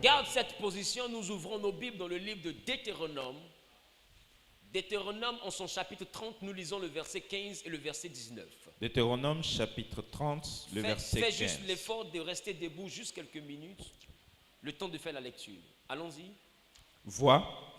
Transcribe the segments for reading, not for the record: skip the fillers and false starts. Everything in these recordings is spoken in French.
Garde cette position, nous ouvrons nos Bibles dans le livre de Deutéronome. Deutéronome en son chapitre 30, nous lisons le verset 15 et le verset 19. Deutéronome chapitre 30, le verset 15. Fais juste l'effort de rester debout juste quelques minutes, le temps de faire la lecture. Allons-y. Vois,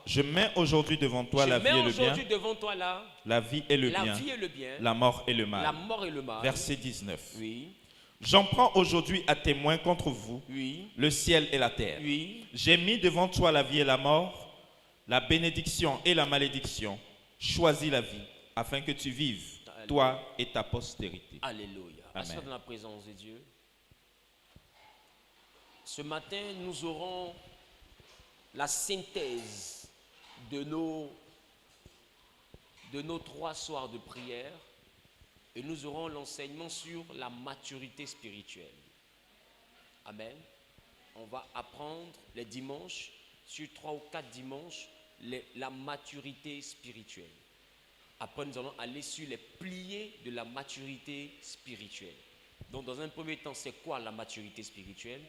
je mets aujourd'hui devant toi la vie et le bien, devant toi la vie et le bien, la mort et le mal. Verset 19. Oui. J'en prends aujourd'hui à témoin contre vous, oui, le ciel et la terre. Oui. J'ai mis devant toi la vie et la mort, la bénédiction et la malédiction. Choisis la vie, afin que tu vives, Alléluia, toi et ta postérité. Alléluia. Assis dans la présence de Dieu. Ce matin, nous aurons la synthèse de nos 3 soirs de prière. Et nous aurons l'enseignement sur la maturité spirituelle. Amen. On va apprendre les dimanches, sur 3 ou 4 dimanches, la maturité spirituelle. Après, nous allons aller sur les piliers de la maturité spirituelle. Donc, dans un premier temps, c'est quoi la maturité spirituelle?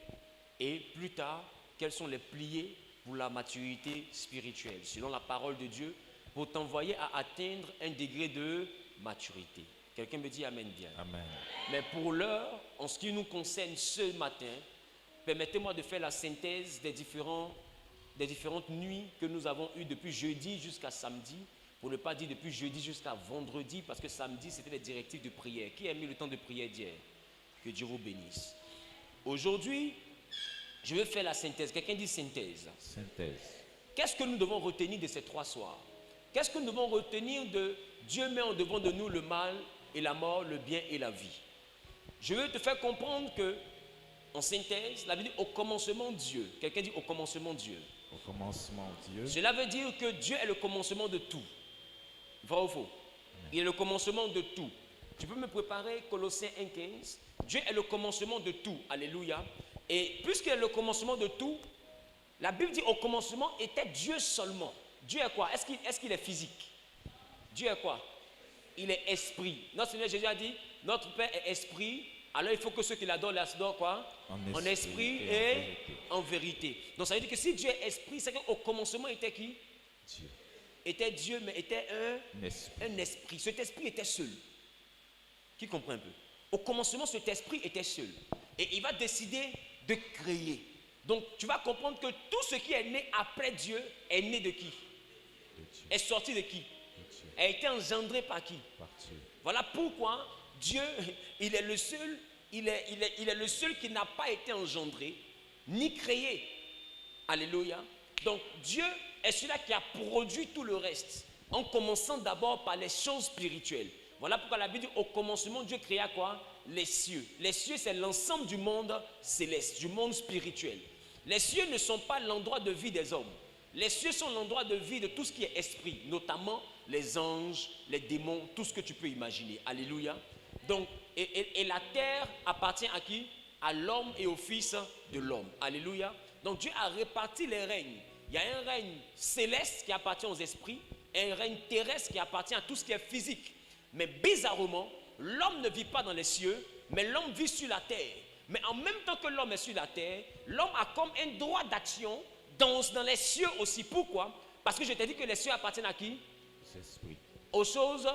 Et plus tard, quels sont les piliers pour la maturité spirituelle, selon la parole de Dieu, pour t'envoyer à atteindre un degré de maturité. Quelqu'un me dit Amen bien. Amen. Mais pour l'heure, en ce qui nous concerne ce matin, permettez-moi de faire la synthèse des différentes nuits que nous avons eues depuis jeudi jusqu'à samedi, pour ne pas dire depuis jeudi jusqu'à vendredi, parce que samedi, c'était les directives de prière. Qui a mis le temps de prière d'hier? Que Dieu vous bénisse. Aujourd'hui, je vais faire la synthèse. Quelqu'un dit synthèse. Synthèse. Qu'est-ce que nous devons retenir de ces 3 soirs? Qu'est-ce que nous devons retenir de Dieu met en devant de nous le mal et la mort, le bien et la vie? Je veux te faire comprendre que, en synthèse, la Bible dit au commencement Dieu. Quelqu'un dit au commencement Dieu. Au commencement Dieu. Cela veut dire que Dieu est le commencement de tout. Vrai ou faux? Il est le commencement de tout. Tu peux me préparer Colossiens 1,15. Dieu est le commencement de tout. Alléluia. Et puisqu'il est le commencement de tout, la Bible dit au commencement était Dieu seulement. Dieu est quoi? Est-ce qu'il est physique? Dieu est quoi? Il est esprit. Notre Seigneur Jésus a dit, notre Père est esprit, alors il faut que ceux qui l'adorent l'adorent quoi? En esprit et en vérité. Donc ça veut dire que si Dieu est esprit, c'est qu'au commencement était qui? Dieu. Était Dieu, mais était un esprit. Cet esprit était seul. Qui comprend un peu? Au commencement, cet esprit était seul. Et il va décider de créer. Donc tu vas comprendre que tout ce qui est né après Dieu est né de qui? Est sorti de qui? A été engendré par qui? Par Dieu. Voilà pourquoi Dieu, il est le seul, il est le seul qui n'a pas été engendré ni créé. Alléluia. Donc Dieu est celui-là qui a produit tout le reste, en commençant d'abord par les choses spirituelles. Voilà pourquoi la Bible dit au commencement Dieu créa quoi? Les cieux. Les cieux, c'est l'ensemble du monde céleste, du monde spirituel. Les cieux ne sont pas l'endroit de vie des hommes. Les cieux sont l'endroit de vie de tout ce qui est esprit, notamment les anges, les démons, tout ce que tu peux imaginer. Alléluia. Donc, et la terre appartient à qui? À l'homme et au fils de l'homme. Alléluia. Donc Dieu a réparti les règnes. Il y a un règne céleste qui appartient aux esprits et un règne terrestre qui appartient à tout ce qui est physique. Mais bizarrement, l'homme ne vit pas dans les cieux, mais l'homme vit sur la terre. Mais en même temps que l'homme est sur la terre, l'homme a comme un droit d'action dans les cieux aussi. Pourquoi? Parce que je t'ai dit que les cieux appartiennent à qui? Esprit. Aux choses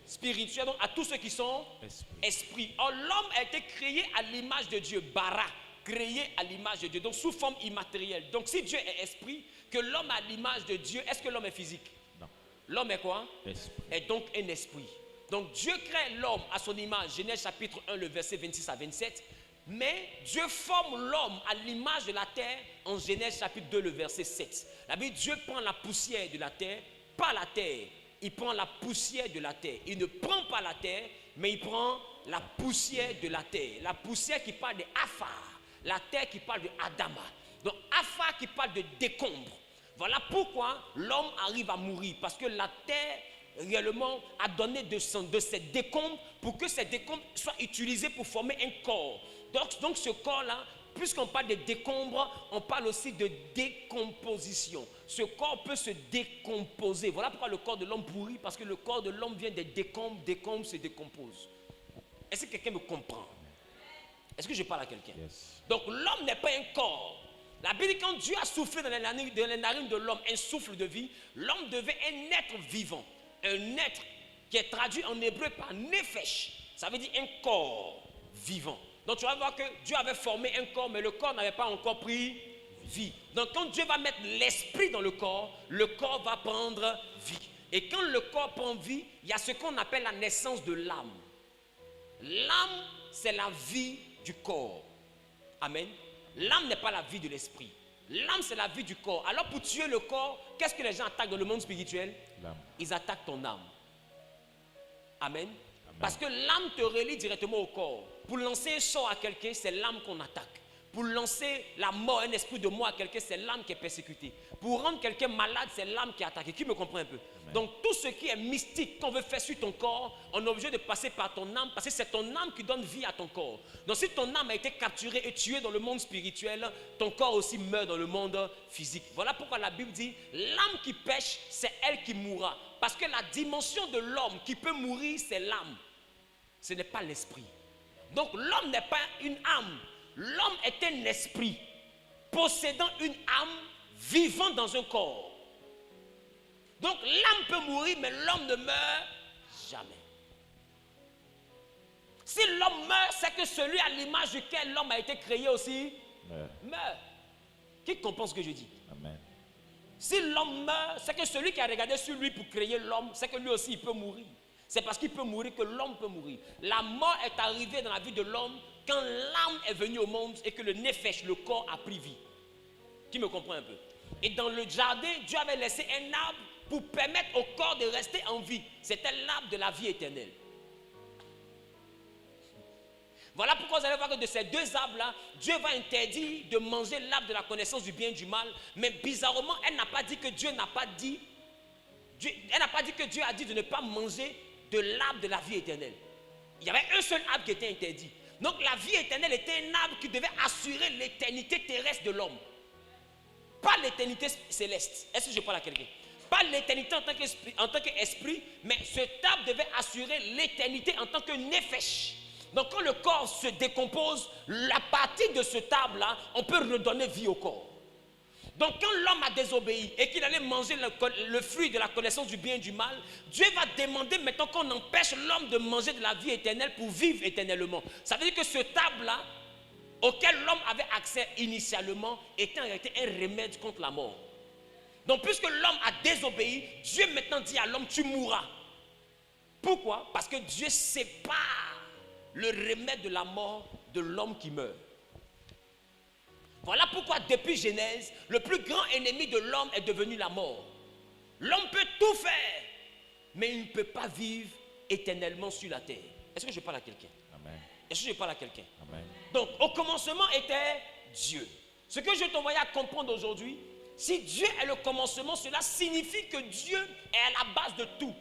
spirituelles. Donc à tous ceux qui sont esprits. Or l'homme a été créé à l'image de Dieu. Bara, créé à l'image de Dieu. Donc sous forme immatérielle. Donc si Dieu est esprit, que l'homme a l'image de Dieu, est-ce que l'homme est physique? Non. L'homme est quoi? Esprit. Est donc un esprit. Donc Dieu crée l'homme à son image. Genèse chapitre 1, le verset 26 à 27. Mais Dieu forme l'homme à l'image de la terre en Genèse chapitre 2, le verset 7. La Bible, Dieu prend la poussière de la terre, pas la terre. Il prend la poussière de la terre. Il ne prend pas la terre, mais il prend la poussière de la terre. La poussière qui parle de Afar, la terre qui parle de Adama. Donc Afar qui parle de décombre. Voilà pourquoi l'homme arrive à mourir. Parce que la terre réellement a donné de ces décombres pour que ces décombres soient utilisés pour former un corps. Donc ce corps-là, puisqu'on parle de décombres, on parle aussi de décomposition. Ce corps peut se décomposer. Voilà pourquoi le corps de l'homme pourrit, parce que le corps de l'homme vient des décombres se décompose. Est-ce que quelqu'un me comprend? Est-ce que je parle à quelqu'un? Yes. Donc l'homme n'est pas un corps. La Bible dit quand Dieu a soufflé dans les narines de l'homme un souffle de vie, l'homme devait un être vivant. Un être qui est traduit en hébreu par nefesh. Ça veut dire un corps vivant. Donc tu vas voir que Dieu avait formé un corps, mais le corps n'avait pas encore pris vie. Donc quand Dieu va mettre l'esprit dans le corps va prendre vie. Et quand le corps prend vie, il y a ce qu'on appelle la naissance de l'âme. L'âme, c'est la vie du corps. Amen. L'âme n'est pas la vie de l'esprit. L'âme, c'est la vie du corps. Alors pour tuer le corps, qu'est-ce que les gens attaquent dans le monde spirituel? L'âme. Ils attaquent ton âme. Amen. Parce que l'âme te relie directement au corps. Pour lancer un sort à quelqu'un, c'est l'âme qu'on attaque. Pour lancer la mort, un esprit de mort à quelqu'un, c'est l'âme qui est persécutée. Pour rendre quelqu'un malade, c'est l'âme qui est attaquée. Qui me comprend un peu? Amen. Donc tout ce qui est mystique qu'on veut faire sur ton corps, on est obligé de passer par ton âme, parce que c'est ton âme qui donne vie à ton corps. Donc si ton âme a été capturée et tuée dans le monde spirituel, ton corps aussi meurt dans le monde physique. Voilà pourquoi la Bible dit, l'âme qui pêche, c'est elle qui mourra. Parce que la dimension de l'homme qui peut mourir, c'est l'âme. Ce n'est pas l'esprit. Donc l'homme n'est pas une âme. L'homme est un esprit possédant une âme vivant dans un corps. Donc l'âme peut mourir, mais l'homme ne meurt jamais. Si l'homme meurt, c'est que celui à l'image duquel l'homme a été créé aussi meurt. Qui comprend ce que je dis? Amen. Si l'homme meurt, c'est que celui qui a regardé sur lui pour créer l'homme, c'est que lui aussi il peut mourir. C'est parce qu'il peut mourir que l'homme peut mourir. La mort est arrivée dans la vie de l'homme quand l'âme est venue au monde et que le nefesh, le corps, a pris vie. Qui me comprend un peu? Et dans le jardin, Dieu avait laissé un arbre pour permettre au corps de rester en vie. C'était l'arbre de la vie éternelle. Voilà pourquoi vous allez voir que de ces deux arbres-là, Dieu va interdire de manger l'arbre de la connaissance du bien et du mal. Mais bizarrement, elle n'a pas dit que Dieu n'a pas dit. Elle n'a pas dit que Dieu a dit de ne pas manger de l'arbre de la vie éternelle. Il y avait un seul arbre qui était interdit. Donc la vie éternelle était un arbre qui devait assurer l'éternité terrestre de l'homme. Pas l'éternité céleste. Est-ce que je parle à quelqu'un? Pas l'éternité en tant qu'esprit, mais cet arbre devait assurer l'éternité en tant que nefesh. Donc quand le corps se décompose, la partie de cet arbre-là, on peut redonner vie au corps. Donc quand l'homme a désobéi et qu'il allait manger le fruit de la connaissance du bien et du mal, Dieu va demander maintenant qu'on empêche l'homme de manger de la vie éternelle pour vivre éternellement. Ça veut dire que ce arbre-là, auquel l'homme avait accès initialement, était en réalité un remède contre la mort. Donc puisque l'homme a désobéi, Dieu maintenant dit à l'homme, tu mourras. Pourquoi? Parce que Dieu sépare le remède de la mort de l'homme qui meurt. Voilà pourquoi depuis Genèse, le plus grand ennemi de l'homme est devenu la mort. L'homme peut tout faire, mais il ne peut pas vivre éternellement sur la terre. Est-ce que je parle à quelqu'un? Amen. Est-ce que je parle à quelqu'un? Amen. Donc au commencement était Dieu. Ce que je t'envoie à comprendre aujourd'hui, si Dieu est le commencement, cela signifie que Dieu est à la base de tout.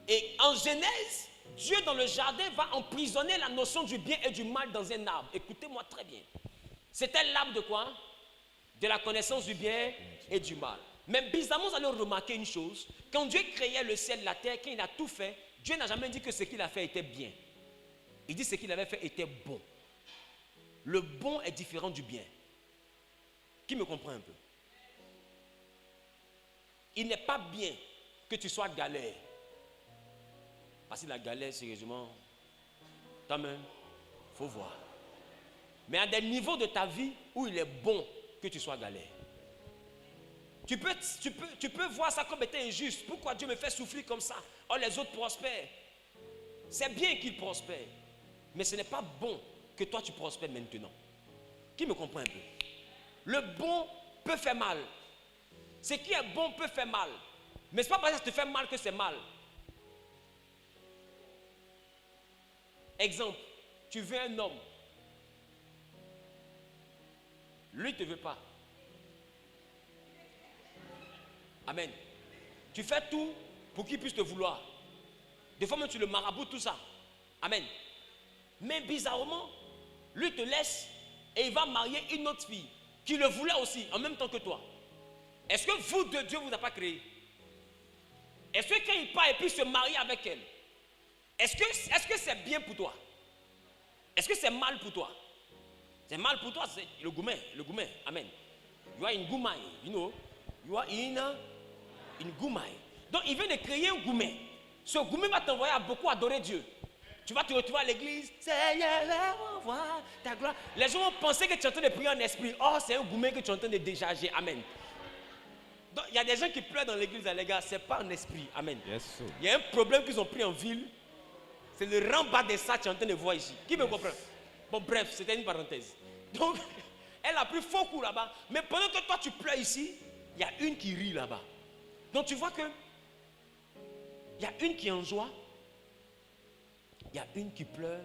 Et en Genèse, Dieu dans le jardin va emprisonner la notion du bien et du mal dans un arbre. Écoutez-moi très bien. C'était l'arbre de quoi? De la connaissance du bien et du mal. Mais bizarrement, vous allez remarquer une chose. Quand Dieu créait le ciel et la terre, quand il a tout fait, Dieu n'a jamais dit que ce qu'il a fait était bien. Il dit que ce qu'il avait fait était bon. Le bon est différent du bien. Qui me comprend un peu? Il n'est pas bien que tu sois galère. Parce que la galère, sérieusement, quand même, il faut voir. Mais à des niveaux de ta vie où il est bon que tu sois galère. Tu peux voir ça comme étant injuste. Pourquoi Dieu me fait souffrir comme ça? Oh, les autres prospèrent. C'est bien qu'ils prospèrent. Mais ce n'est pas bon que toi tu prospères maintenant. Qui me comprend un peu? Le bon peut faire mal. Ce qui est bon peut faire mal. Mais ce n'est pas parce que ça te fait mal que c'est mal. Exemple, tu veux un homme. Lui ne te veut pas. Amen. Tu fais tout pour qu'il puisse te vouloir. Des fois même tu le maraboutes, tout ça. Amen. Mais bizarrement, lui te laisse et il va marier une autre fille qui le voulait aussi en même temps que toi. Est-ce que vous deux, Dieu ne vous a pas créé? Est-ce que quand il part et puis se marie avec elle, est-ce que c'est bien pour toi? Est-ce que c'est mal pour toi? C'est mal pour toi, c'est le gourmet, amen. You are in Goumai, you know. You are in Goumai. Donc il vient de créer un Goumai. Ce Goumai va t'envoyer à beaucoup adorer Dieu. Tu vas te retrouver à l'église. Seigneur, envoie ta gloire. Les gens vont penser que tu es en train de prier en esprit. Oh, c'est un Goumai que tu es en train de décharger. Amen. Donc il y a des gens qui pleurent dans l'église, les gars. Ce n'est pas en esprit. Amen. Yes, Il y a un problème qu'ils ont pris en ville. C'est le rembat de ça que tu es en train de voir ici. Qui me comprend? Bon, bref, c'était une parenthèse. Donc, elle a pris faux coup là-bas. Mais pendant que toi, tu pleures ici, il y a une qui rit là-bas. Donc, tu vois que il y a une qui est en joie. Il y a une qui pleure.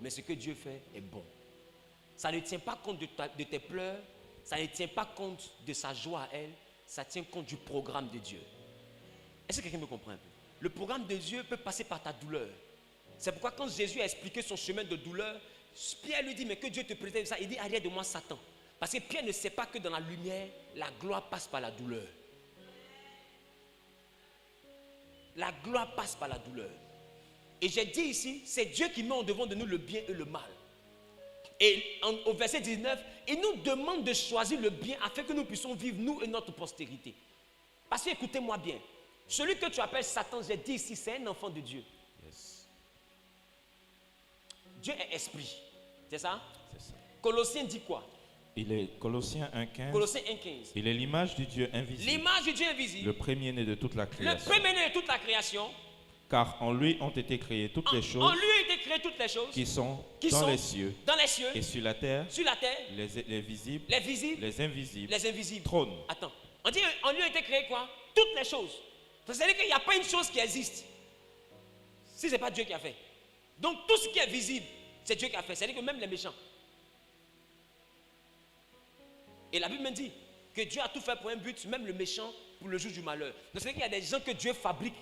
Mais ce que Dieu fait est bon. Ça ne tient pas compte de tes pleurs. Ça ne tient pas compte de sa joie à elle. Ça tient compte du programme de Dieu. Est-ce que quelqu'un me comprend un peu? Le programme de Dieu peut passer par ta douleur. C'est pourquoi quand Jésus a expliqué son chemin de douleur, Pierre lui dit, mais que Dieu te préserve ça. Il dit, arrière de moi Satan. Parce que Pierre ne sait pas que dans la lumière, la gloire passe par la douleur. La gloire passe par la douleur. Et j'ai dit ici, c'est Dieu qui met en devant de nous le bien et le mal. Et au verset 19, il nous demande de choisir le bien afin que nous puissions vivre, nous et notre postérité. Parce que écoutez-moi bien, celui que tu appelles Satan, j'ai dit ici, c'est un enfant de Dieu. yes. Dieu est esprit. C'est ça? C'est ça. Colossiens dit quoi? Il est Colossiens 1,15. Colossiens 1,15. Il est l'image du Dieu invisible. L'image du Dieu invisible. Le premier-né de toute la Le création. premier-né de toute la création. Car en lui ont été créées toutes les En choses lui a été créé toutes les choses qui sont qui dans sont les cieux dans les cieux, et sur la terre, sur la terre, les visibles, les visibles, les invisibles, les invisibles. trône. Attends, on dit en lui a été créé quoi? Toutes les choses. C'est-à-dire qu'il n'y a pas une chose qui existe si ce n'est pas Dieu qui a fait. Donc tout ce qui est visible, c'est Dieu qui a fait. C'est-à-dire que même les méchants. Et la Bible me dit que Dieu a tout fait pour un but, même le méchant pour le jour du malheur. Donc c'est-à-dire qu'il y a des gens que Dieu fabrique.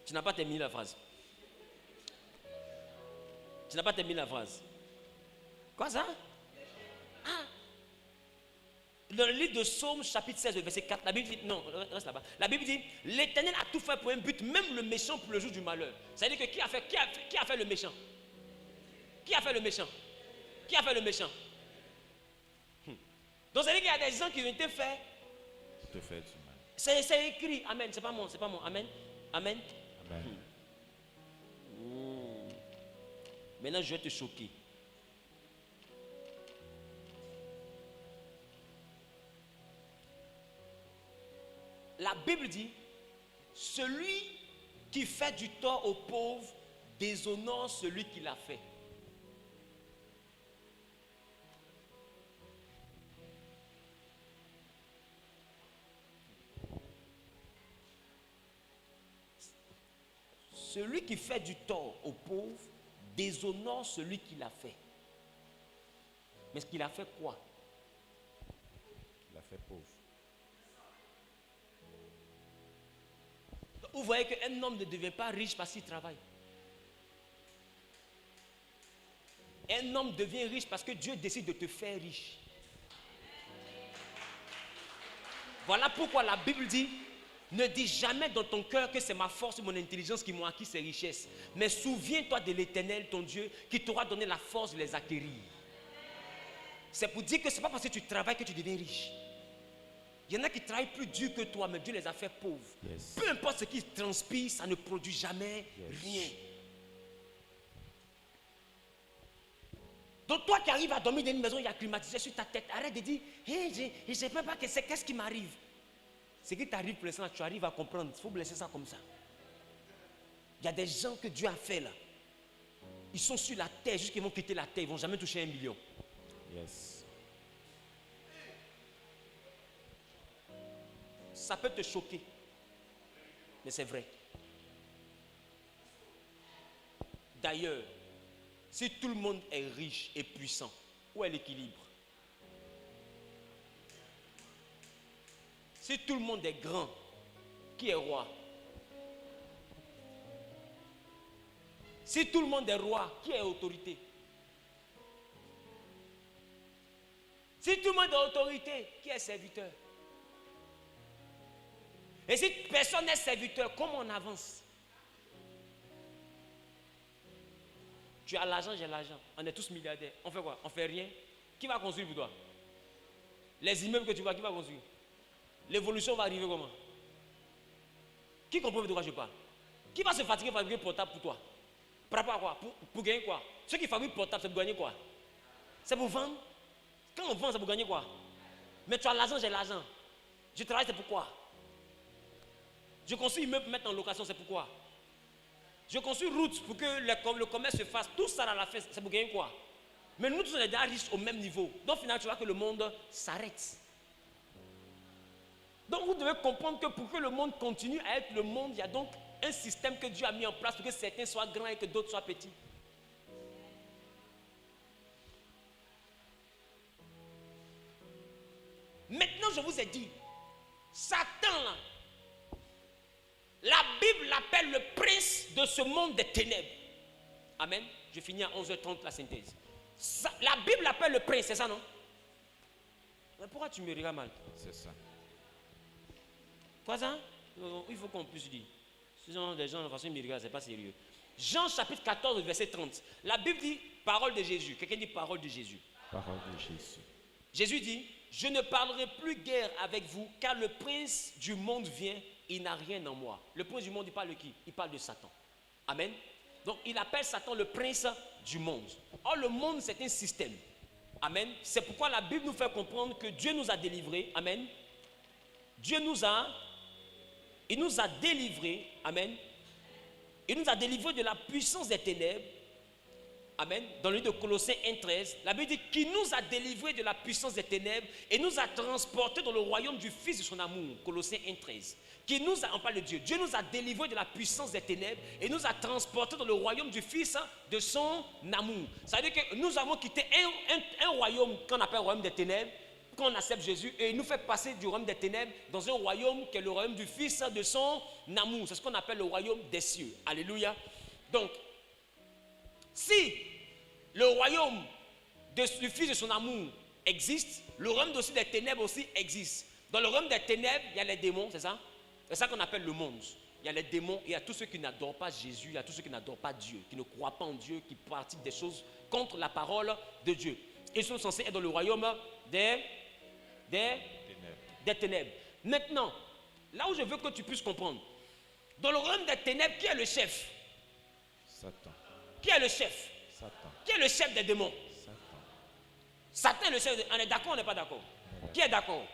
Tu n'as pas terminé la phrase. Tu n'as pas terminé la phrase. Quoi ça? Ah. Dans le livre de Psaume, chapitre 16, verset 4, la Bible dit, non, reste là-bas. La Bible dit, l'Éternel a tout fait pour un but, même le méchant pour le jour du malheur. C'est-à-dire que qui a fait le méchant? Qui a fait le méchant? Qui a fait le méchant? Donc c'est-à-dire qu'il y a des gens qui ont été faits. Te fait du mal. C'est écrit. Amen. C'est pas mon. Amen. Amen. Amen. Maintenant, je vais te choquer. La Bible dit, celui qui fait du tort aux pauvres déshonore celui qui l'a fait. Celui qui fait du tort aux pauvres déshonore celui qui l'a fait. Mais ce qu'il a fait quoi? Il a fait pauvre. Vous voyez qu'un homme ne devient pas riche parce qu'il travaille. Un homme devient riche parce que Dieu décide de te faire riche. Voilà pourquoi la Bible dit, ne dis jamais dans ton cœur que c'est ma force et mon intelligence qui m'ont acquis ces richesses. Mais souviens-toi de l'Éternel, ton Dieu, qui t'aura donné la force de les acquérir. C'est pour dire que ce n'est pas parce que tu travailles que tu deviens riche. Il y en a qui travaillent plus dur que toi, mais Dieu les a fait pauvres. Yes. Peu importe ce qui transpire, ça ne produit jamais rien. Donc toi qui arrives à dormir dans une maison, il y a climatisé sur ta tête, arrête de dire, hey, je ne sais même pas qu'est-ce qui m'arrive. Ce qui t'arrive pour l'instant, tu arrives à comprendre. Il faut laisser ça comme ça. Il y a des gens que Dieu a fait là. Ils sont sur la terre, jusqu'à qu'ils vont quitter la terre, ils ne vont jamais toucher 1 million. Yes. Ça peut te choquer, mais c'est vrai. D'ailleurs, si tout le monde est riche et puissant, où est l'équilibre? Si tout le monde est grand, qui est roi? Si tout le monde est roi, qui est autorité? Si tout le monde est autorité, qui est serviteur? Et si personne n'est serviteur, comment on avance? Tu as l'argent, j'ai l'argent. On est tous milliardaires. On fait quoi? On fait rien. Qui va construire pour toi? Les immeubles que tu vois, qui va construire? L'évolution va arriver comment? Qui comprend de quoi je parle? Qui va se fatiguer pour fabriquer portable pour toi? Par rapport à quoi? Pour gagner quoi? Ceux qui fabriquent portable, c'est pour gagner quoi? C'est pour vendre? Quand on vend, c'est pour gagner quoi? Mais tu as l'argent, j'ai l'argent. Je travaille, c'est pourquoi? Je construis immeuble pour mettre en location, c'est pourquoi? Je construis route pour que le commerce se fasse. Tout ça à la fin, c'est pour gagner quoi? Mais nous tous, on est déjà riches au même niveau. Donc finalement, tu vois que le monde s'arrête. Donc vous devez comprendre que pour que le monde continue à être le monde, il y a donc un système que Dieu a mis en place pour que certains soient grands et que d'autres soient petits. Maintenant, je vous ai dit, Satan, là, la Bible l'appelle le prince de ce monde des ténèbres. Amen. Je finis à 11h30 la synthèse. La Bible l'appelle le prince, c'est ça, non? Mais pourquoi tu me regardes mal? C'est ça. Quoi ça? Il faut qu'on puisse dire. Sinon, les gens, de toute façon, ils me regardent, c'est pas sérieux. Jean chapitre 14, verset 30. La Bible dit parole de Jésus. Quelqu'un dit parole de Jésus. Parole de Jésus. Jésus dit, je ne parlerai plus guère avec vous, car le prince du monde vient, il n'a rien en moi. Le prince du monde, il parle de qui? Il parle de Satan. Amen. Donc, il appelle Satan le prince du monde. Or, le monde, c'est un système. Amen. C'est pourquoi la Bible nous fait comprendre que Dieu nous a délivrés. Amen. Dieu nous a délivrés. Amen. Il nous a délivrés de la puissance des ténèbres. Amen. Dans le livre de Colossiens 1,13, la Bible dit qu'il nous a délivrés de la puissance des ténèbres et nous a transportés dans le royaume du Fils de son amour. Colossiens 1,13. On parle de Dieu. Dieu nous a délivrés de la puissance des ténèbres et nous a transportés dans le royaume du Fils de son amour. Ça veut dire que nous avons quitté un royaume qu'on appelle le royaume des ténèbres, quand on accepte Jésus, et il nous fait passer du royaume des ténèbres dans un royaume qui est le royaume du Fils de son amour. C'est ce qu'on appelle le royaume des cieux. Alléluia. Donc, si le royaume du Fils de son amour existe, le royaume aussi des ténèbres aussi existe. Dans le royaume des ténèbres, il y a les démons, c'est ça? C'est ça qu'on appelle le monde. Il y a les démons, il y a tous ceux qui n'adorent pas Jésus, il y a tous ceux qui n'adorent pas Dieu, qui ne croient pas en Dieu, qui pratiquent des choses contre la parole de Dieu. Ils sont censés être dans le royaume des ténèbres. Maintenant, là où je veux que tu puisses comprendre, dans le royaume des ténèbres, qui est le chef? Satan. Qui est le chef? Satan. Qui est le chef des démons? Satan. Satan est le chef. On est d'accord ou on n'est pas d'accord? Qui est d'accord?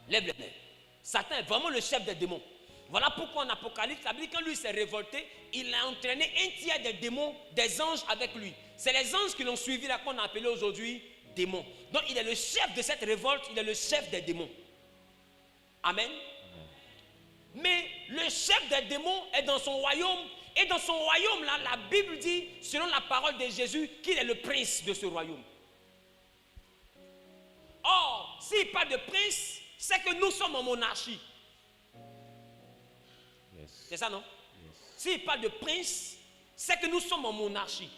Lève les mains. Satan est vraiment le chef des démons. Voilà pourquoi en Apocalypse, la Bible, quand lui s'est révolté, il a entraîné un tiers des démons, des anges avec lui. C'est les anges qui l'ont suivi là qu'on a appelé aujourd'hui démons. Donc il est le chef de cette révolte, il est le chef des démons. Amen. Mais le chef des démons est dans son royaume. Et dans son royaume là, la Bible dit, selon la parole de Jésus, qu'il est le prince de ce royaume. Or, s'il parle de prince, c'est que nous sommes en monarchie. Yes. C'est ça, non? Yes. S'il parle de prince, c'est que nous sommes en monarchie.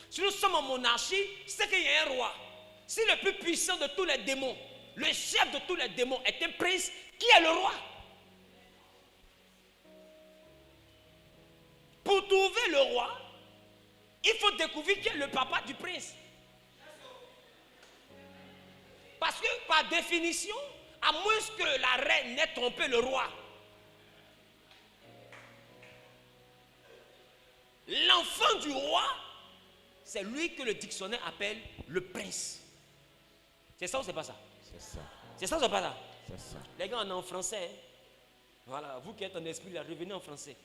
Si nous sommes en monarchie, c'est qu'il y a un roi. Si le plus puissant de tous les démons, le chef de tous les démons est un prince, qui est le roi? Pour trouver le roi, il faut découvrir qui est le papa du prince. Parce que par définition, à moins que la reine n'ait trompé le roi, l'enfant du roi, c'est lui que le dictionnaire appelle le prince. C'est ça ou c'est pas ça? C'est ça. C'est ça ou c'est pas ça? C'est ça. Les gars, on est en français. Hein? Voilà, vous qui êtes en esprit, là, revenez en français.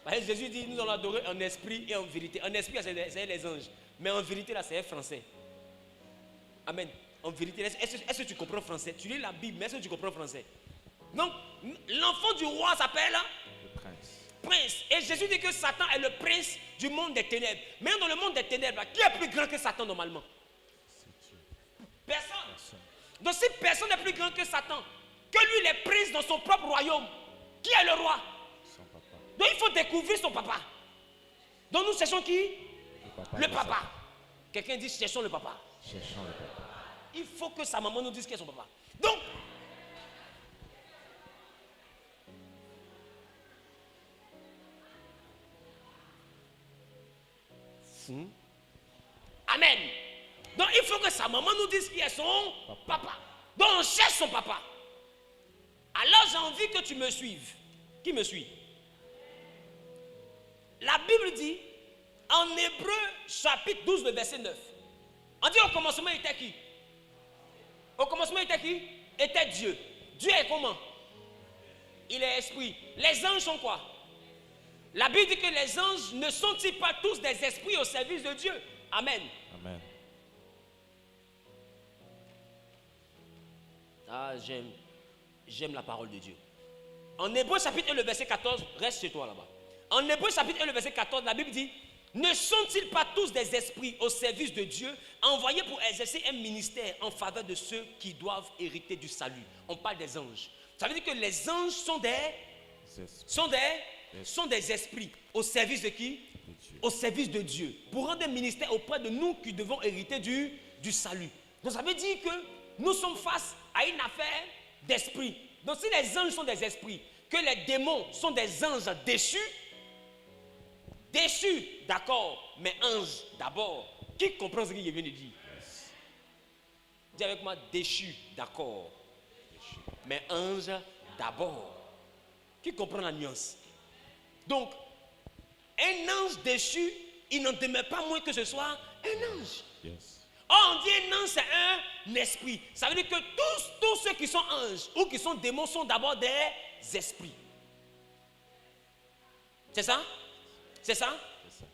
Parce que Jésus dit, nous allons adorer en esprit et en vérité. En esprit, c'est les anges. Mais en vérité, là, c'est français. Amen. En vérité, est-ce que tu comprends français? Tu lis la Bible, mais est-ce que tu comprends français? Donc, l'enfant du roi s'appelle Le prince. prince. Et Jésus dit que Satan est le prince du monde des ténèbres. Mais dans le monde des ténèbres, là, qui est plus grand que Satan normalement? C'est Dieu. Personne. Donc si personne n'est plus grand que Satan, que lui il est prince dans son propre royaume, qui est le roi? Son papa. Donc il faut découvrir son papa. Donc nous cherchons qui? Le papa. Quelqu'un dit cherchons le papa. Cherchons le papa. Il faut que sa maman nous dise qui est son papa. Donc, Amen. Donc il faut que sa maman nous dise qui est son papa. Donc on cherche son papa. Alors j'ai envie que tu me suives. Qui me suit? La Bible dit, en Hébreu chapitre 12, le verset 9. On dit au commencement était qui? Au commencement était qui? Était Dieu. Dieu est comment? Il est esprit. Les anges sont quoi? La Bible dit que les anges ne sont-ils pas tous des esprits au service de Dieu? Amen. Amen. Ah, j'aime la parole de Dieu. En Hébreu chapitre 1, le verset 14, reste chez toi là-bas. En Hébreu chapitre 1, le verset 14, la Bible dit, ne sont-ils pas tous des esprits au service de Dieu, envoyés pour exercer un ministère en faveur de ceux qui doivent hériter du salut? On parle des anges. Ça veut dire que les anges sont des esprits au service de qui? Au service de Dieu. Pour rendre un ministère auprès de nous qui devons hériter du salut. Donc ça veut dire que nous sommes face à une affaire d'esprit. Donc si les anges sont des esprits, que les démons sont des anges déchus, d'accord, mais anges d'abord. Qui comprend ce qu'il vient de dire? Dis avec moi, déchu, d'accord, mais ange d'abord. Qui comprend la nuance? Donc, un ange déchu, il n'en demeure pas moins que ce soit un ange. Yes. Or, on dit un ange, c'est un esprit. Ça veut dire que tous ceux qui sont anges ou qui sont démons sont d'abord des esprits. C'est ça? C'est ça?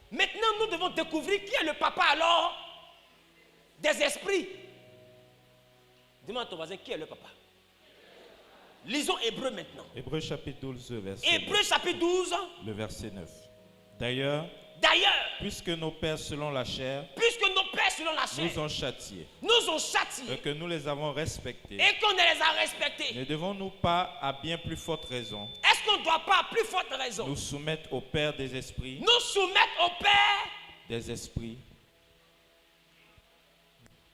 Maintenant, nous devons découvrir qui est le papa alors des esprits. Dis-moi à ton voisin, qui est le papa? Lisons Hébreu maintenant. Hébreu chapitre 12, verset Hébreu 9. chapitre 12. Le verset 9. D'ailleurs, puisque nos pères selon la chair nous ont châtiés, et que nous les avons respectés, et qu'on ne les a respectés, ne devons-nous pas, à bien plus forte raison, est-ce qu'on ne doit pas, à plus forte raison, nous soumettre au Père des esprits, au Père des esprits,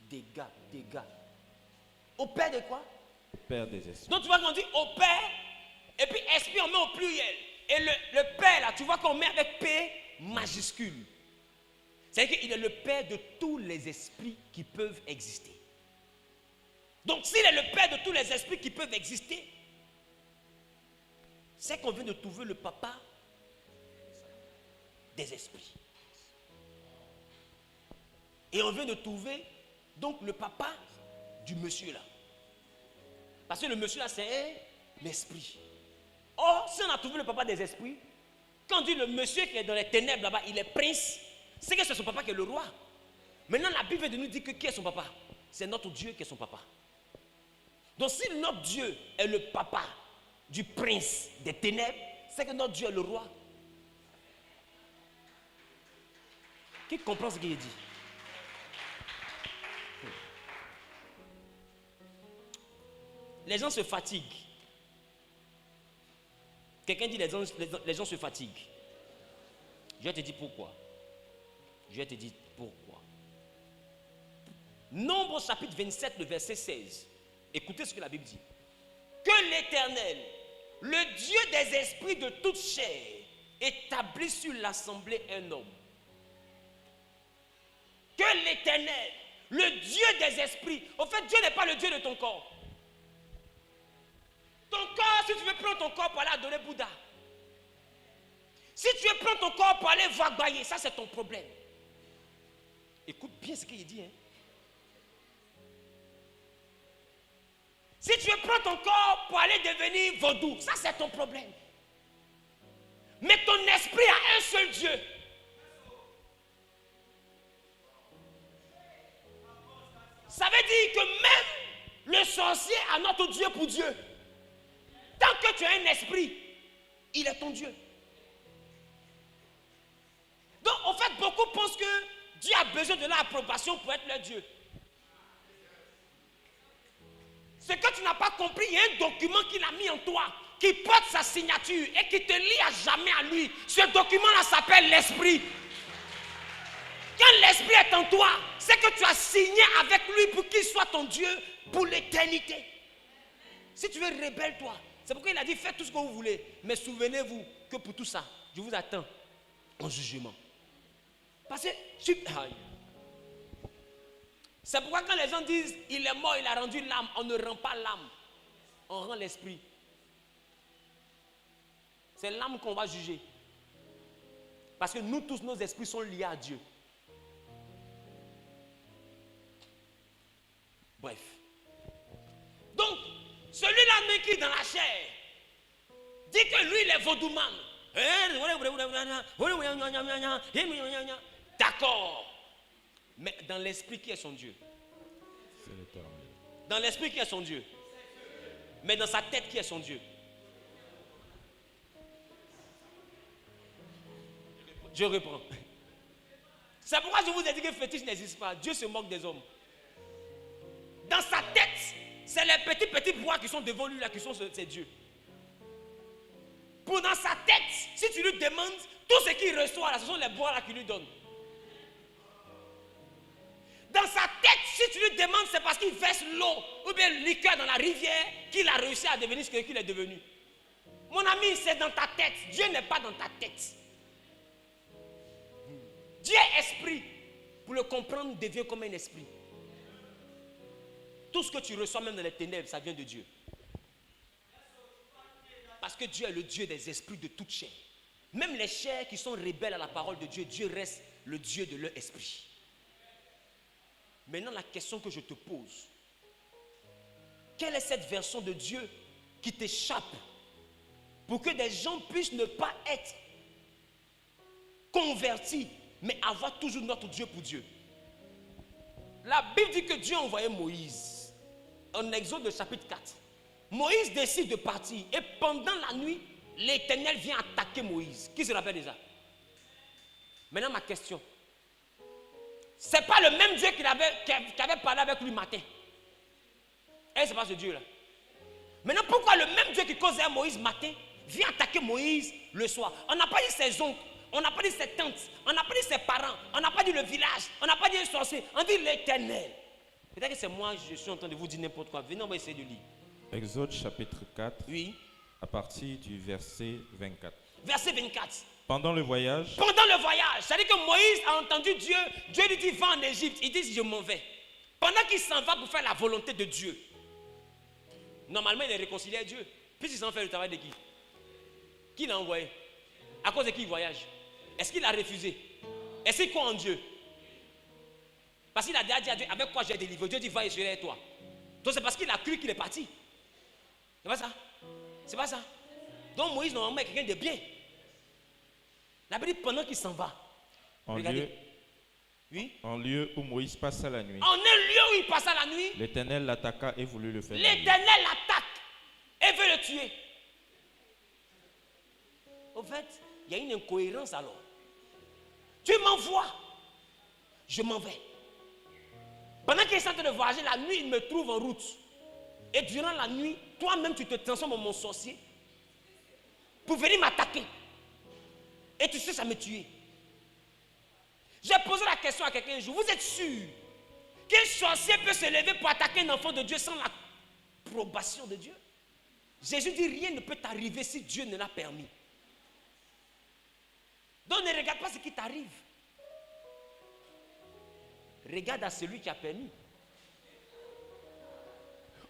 des gars. Au Père de quoi? au Père des esprits. Donc tu vois qu'on dit au Père, et puis esprit on met au pluriel. Et le Père là, tu vois qu'on met avec P majuscule. C'est-à-dire qu'il est le Père de tous les esprits qui peuvent exister. Donc s'il est le Père de tous les esprits qui peuvent exister, c'est qu'on vient de trouver le papa des esprits. Et on vient de trouver donc le papa du monsieur là. Parce que le monsieur là c'est l'esprit. Or, si on a trouvé le papa des esprits, quand on dit le monsieur qui est dans les ténèbres là-bas, il est prince, c'est que c'est son papa qui est le roi. Maintenant, la Bible de nous dit que qui est son papa? C'est notre Dieu qui est son papa. Donc, si notre Dieu est le papa du prince des ténèbres, c'est que notre Dieu est le roi. Qui comprend ce qu'il dit? Les gens se fatiguent. Quelqu'un dit les gens se fatiguent. Je vais te dire pourquoi. Nombre chapitre 27, le verset 16. Écoutez ce que la Bible dit. Que l'Éternel, le Dieu des esprits de toute chair, établisse sur l'assemblée un homme. Que l'Éternel, le Dieu des esprits. En fait, Dieu n'est pas le Dieu de ton corps. Ton corps, si tu veux prendre ton corps pour aller adorer Bouddha. Si tu veux prendre ton corps pour aller voir Baye, ça c'est ton problème. Écoute bien ce qu'il dit. Hein. Si tu veux prendre ton corps pour aller devenir vaudou, ça c'est ton problème. Mais ton esprit a un seul Dieu. Ça veut dire que même le sorcier a notre Dieu pour Dieu. Tant que tu as un esprit, il est ton Dieu. Donc, en fait, beaucoup pensent que Dieu a besoin de leur approbation pour être leur Dieu. Ce que tu n'as pas compris, il y a un document qu'il a mis en toi, qui porte sa signature et qui te lie à jamais à lui. Ce document-là s'appelle l'esprit. Quand l'esprit est en toi, c'est que tu as signé avec lui pour qu'il soit ton Dieu pour l'éternité. Si tu veux, rébelle-toi. C'est pourquoi il a dit, faites tout ce que vous voulez. Mais souvenez-vous que pour tout ça, je vous attends en jugement. Parce que c'est pourquoi quand les gens disent il est mort, il a rendu l'âme, on ne rend pas l'âme, on rend l'esprit. C'est l'âme qu'on va juger. Parce que nous tous, nos esprits sont liés à Dieu. Bref. Donc, celui-là même qui est dans la chair, dit que lui, il est vaudouman. D'accord. Mais dans l'esprit, qui est son Dieu? C'est l'Éternel. Dans l'esprit, qui est son Dieu? Mais dans sa tête, qui est son Dieu? Je reprends. C'est pourquoi je vous ai dit que le fétiche n'existe pas. Dieu se moque des hommes. Dans sa tête, c'est les petits bois qui sont devant lui là, qui sont ses dieux. Pour dans sa tête, si tu lui demandes, tout ce qu'il reçoit là, ce sont les bois là qui lui donnent. Dans sa tête, si tu lui demandes, c'est parce qu'il verse l'eau ou bien le liqueur dans la rivière qu'il a réussi à devenir ce qu'il est devenu. Mon ami, c'est dans ta tête. Dieu n'est pas dans ta tête. Dieu est esprit. Pour le comprendre, devient comme un esprit. Tout ce que tu reçois même dans les ténèbres, ça vient de Dieu. Parce que Dieu est le Dieu des esprits de toute chair. Même les chairs qui sont rebelles à la parole de Dieu, Dieu reste le Dieu de leur esprit. Maintenant, la question que je te pose, quelle est cette version de Dieu qui t'échappe pour que des gens puissent ne pas être convertis, mais avoir toujours notre Dieu pour Dieu? La Bible dit que Dieu a envoyé Moïse en Exode chapitre 4. Moïse décide de partir et pendant la nuit, l'Éternel vient attaquer Moïse. Qui se rappelle de ça? Maintenant, ma question. Ce n'est pas le même Dieu qui avait parlé avec lui matin. Et c'est pas ce Dieu-là. Maintenant, pourquoi le même Dieu qui causait à Moïse matin vient attaquer Moïse le soir? On n'a pas dit ses oncles, on n'a pas dit ses tantes, on n'a pas dit ses parents, on n'a pas dit le village, on n'a pas dit les sorciers, on dit l'Éternel. Peut-être que c'est moi, je suis en train de vous dire n'importe quoi. Venez, on va essayer de lire. Exode chapitre 4, oui. À partir du verset 24. Verset 24. Pendant le voyage, c'est-à-dire que Moïse a entendu Dieu, Dieu lui dit va en Égypte, il dit je m'en vais. Pendant qu'il s'en va pour faire la volonté de Dieu, normalement il est réconcilié à Dieu, puisqu'il s'en fait le travail de qui? Qui l'a envoyé? À cause de qui il voyage? Est-ce qu'il a refusé? Est-ce qu'il croit en Dieu? Parce qu'il a déjà dit à Dieu, avec quoi j'ai délivré? Dieu dit va et je serai avec toi. Donc c'est parce qu'il a cru qu'il est parti. C'est pas ça? C'est pas ça? Donc Moïse normalement est quelqu'un de bien. La Bible dit pendant qu'il s'en va. En lieu où Moïse passa la nuit. En un lieu où il passa la nuit. L'Éternel l'attaqua et voulut le faire. L'Éternel l'attaque et veut le tuer. Au fait, il y a une incohérence alors. Tu m'envoies, je m'en vais. Pendant qu'il est en train de voyager, la nuit, il me trouve en route. Et durant la nuit, toi-même, tu te transformes en mon sorcier pour venir m'attaquer. Et tu cherches à me tuer. J'ai posé la question à quelqu'un un jour. Vous êtes sûr qu'un sorcier peut se lever pour attaquer un enfant de Dieu sans l'approbation de Dieu? Jésus dit rien ne peut t'arriver si Dieu ne l'a permis. Donc ne regarde pas ce qui t'arrive. Regarde à celui qui a permis.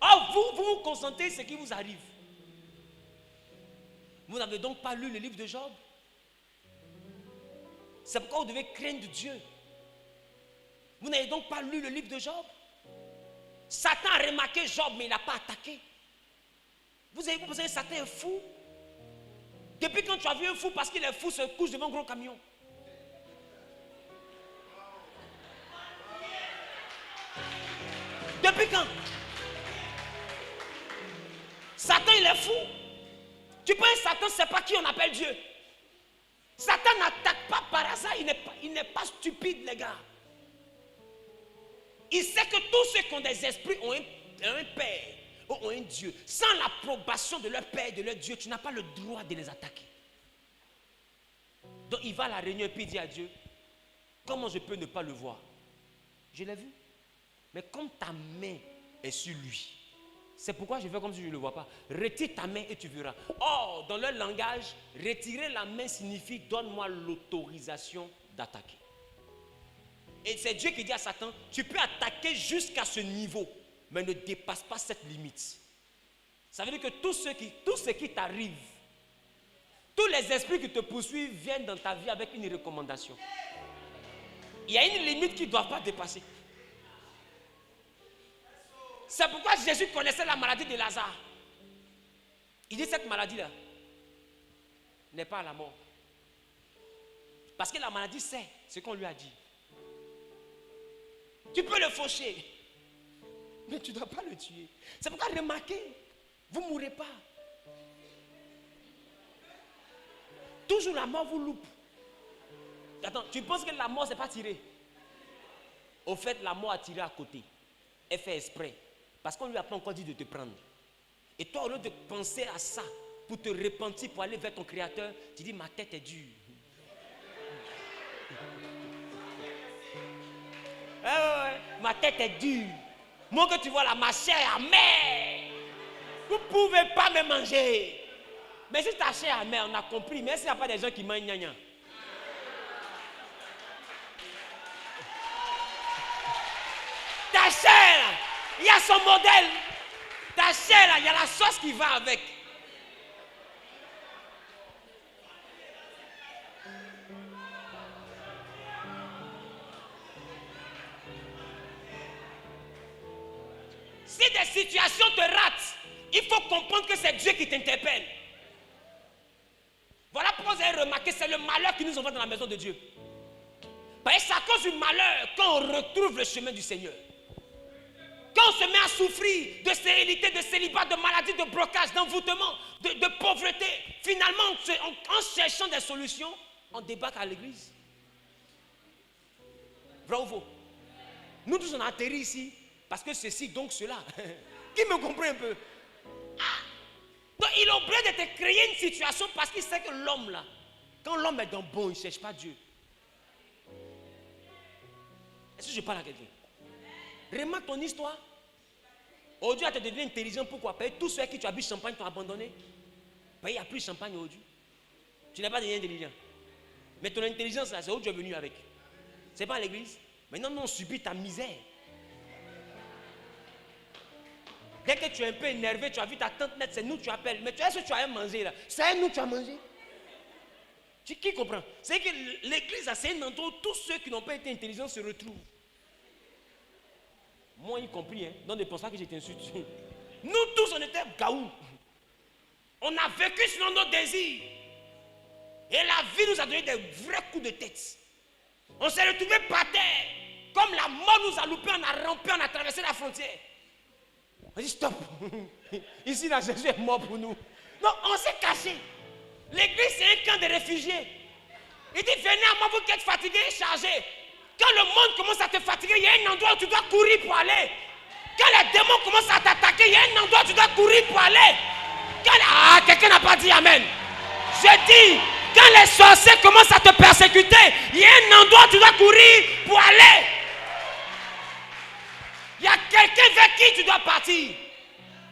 Oh, vous vous consentez ce qui vous arrive. Vous n'avez donc pas lu le livre de Job? C'est pourquoi vous devez craindre Dieu. Vous n'avez donc pas lu le livre de Job? Satan a remarqué Job, mais il n'a pas attaqué. Vous avez pensé que Satan est fou? Depuis quand tu as vu un fou parce qu'il est fou, se couche devant un gros camion? Depuis quand? Satan, il est fou. Tu penses que Satan, c'est pas qui on appelle Dieu? Satan n'attaque pas par hasard, il n'est pas stupide, les gars. Il sait que tous ceux qui ont des esprits ont un père, ont un Dieu. Sans l'approbation de leur père et de leur Dieu, tu n'as pas le droit de les attaquer. Donc il va à la réunion et puis il dit à Dieu, comment je peux ne pas le voir? Je l'ai vu. Mais comme ta main est sur lui, c'est pourquoi je fais comme si je ne le vois pas. Retire ta main et tu verras. Or, dans leur langage, retirer la main signifie donne-moi l'autorisation d'attaquer. Et c'est Dieu qui dit à Satan, tu peux attaquer jusqu'à ce niveau, mais ne dépasse pas cette limite. Ça veut dire que tout ce qui t'arrive, tous les esprits qui te poursuivent viennent dans ta vie avec une recommandation. Il y a une limite qu'ils ne doivent pas dépasser. C'est pourquoi Jésus connaissait la maladie de Lazare. Il dit cette maladie-là n'est pas à la mort. Parce que la maladie sait ce qu'on lui a dit. Tu peux le faucher, mais tu ne dois pas le tuer. C'est pourquoi remarquez, vous ne mourrez pas. Toujours la mort vous loupe. Attends, tu penses que la mort c'est pas tiré? Au fait, la mort a tiré à côté. Elle fait exprès. Parce qu'on ne lui a pas encore dit de te prendre. Et toi, au lieu de penser à ça, pour te repentir, pour aller vers ton Créateur, tu dis, ma tête est dure. Ma tête est dure. Moi que tu vois là, ma chair est amère. Vous ne pouvez pas me manger. Mais si ta chair est amère, on a compris. Mais s'il n'y a pas des gens qui mangent gna. Ta chair, il y a son modèle. Ta chair, il y a la sauce qui va avec. Si des situations te ratent, il faut comprendre que c'est Dieu qui t'interpelle. Voilà pourquoi vous avez remarqué, c'est le malheur qui nous envoie dans la maison de Dieu. Parce que c'est à cause du malheur qu'on retrouve le chemin du Seigneur. Quand on se met à souffrir de stérilité, de célibat, de maladie, de blocage, d'envoûtement, de pauvreté, finalement, en cherchant des solutions, on débarque à l'église. Vrai ou faux? Nous tous on a atterri ici parce que ceci, donc cela. Qui me comprend un peu? Donc il est obligé de te créer une situation parce qu'il sait que l'homme là, quand l'homme est dans le bon, il ne cherche pas Dieu. Est-ce que je parle à quelqu'un? Remarque ton histoire. Aujourd'hui, tu deviens intelligent. Pourquoi? Parce que tous ceux qui tu as bu champagne t'ont abandonné. Parce qu'il n'y a plus de champagne aujourd'hui. Tu n'es pas devenu intelligent. Mais ton intelligence là, c'est où tu es venu avec. C'est pas à l'église. Maintenant, nous on subit ta misère. Dès que tu es un peu énervé, tu as vu ta tante net, c'est nous que tu appelles. Mais tu sais ce que tu as mangé là? C'est nous que tu as mangé. Qui comprend? C'est que l'église, c'est un endroit où tous ceux qui n'ont pas été intelligents se retrouvent. Moi y compris, hein. Donc ne pense pas que je t'insulte. Nous tous, on était gaou. On a vécu selon nos désirs. Et la vie nous a donné des vrais coups de tête. On s'est retrouvés par terre. Comme la mort nous a loupé, on a rampé, on a traversé la frontière. On dit stop. Ici, là, Jésus est mort pour nous. Non, on s'est caché. L'église, c'est un camp de réfugiés. Il dit, venez à moi, vous qui êtes fatigués et chargés. Quand le monde commence à te fatiguer, il y a un endroit où tu dois courir pour aller. Quand les démons commencent à t'attaquer, il y a un endroit où tu dois courir pour aller. Quelqu'un n'a pas dit amen. Je dis, quand les sorciers commencent à te persécuter, il y a un endroit où tu dois courir pour aller. Il y a quelqu'un vers qui tu dois partir.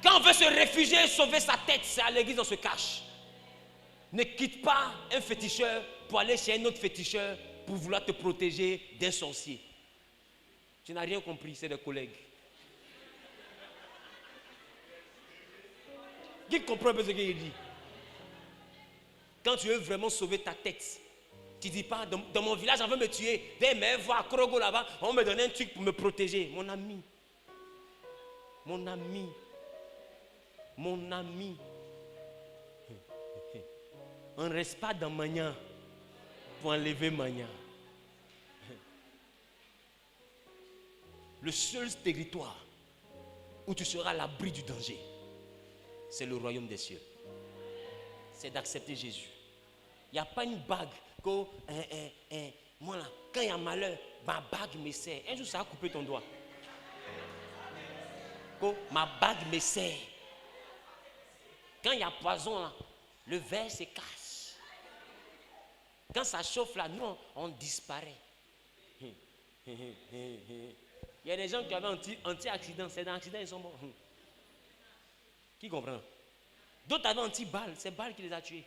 Quand on veut se réfugier et sauver sa tête, c'est à l'église on se cache. Ne quitte pas un féticheur pour aller chez un autre féticheur pour vouloir te protéger d'un sorcier. Tu n'as rien compris, c'est des collègues. Qui comprend un peu ce qu'il dit? Quand tu veux vraiment sauver ta tête, tu ne dis pas, dans mon village, on veut me tuer. Viens me voir, Krogo là-bas, on me donne un truc pour me protéger. Mon ami. Mon ami. Mon ami. On ne reste pas dans Magnan pour enlever Magnan. Le seul territoire où tu seras à l'abri du danger, c'est le royaume des cieux. C'est d'accepter Jésus. Il n'y a pas une bague que moi là, quand il y a malheur, ma bague me sert. Un jour ça a coupé ton doigt. Que ma bague me sert. Quand il y a poison là, le verre se casse. Quand ça chauffe là, nous on disparaît. Il y a des gens qui avaient anti-accident, c'est dans l'accident ils sont morts. Qui comprend? D'autres avaient anti-balle, c'est balle qui les a tués.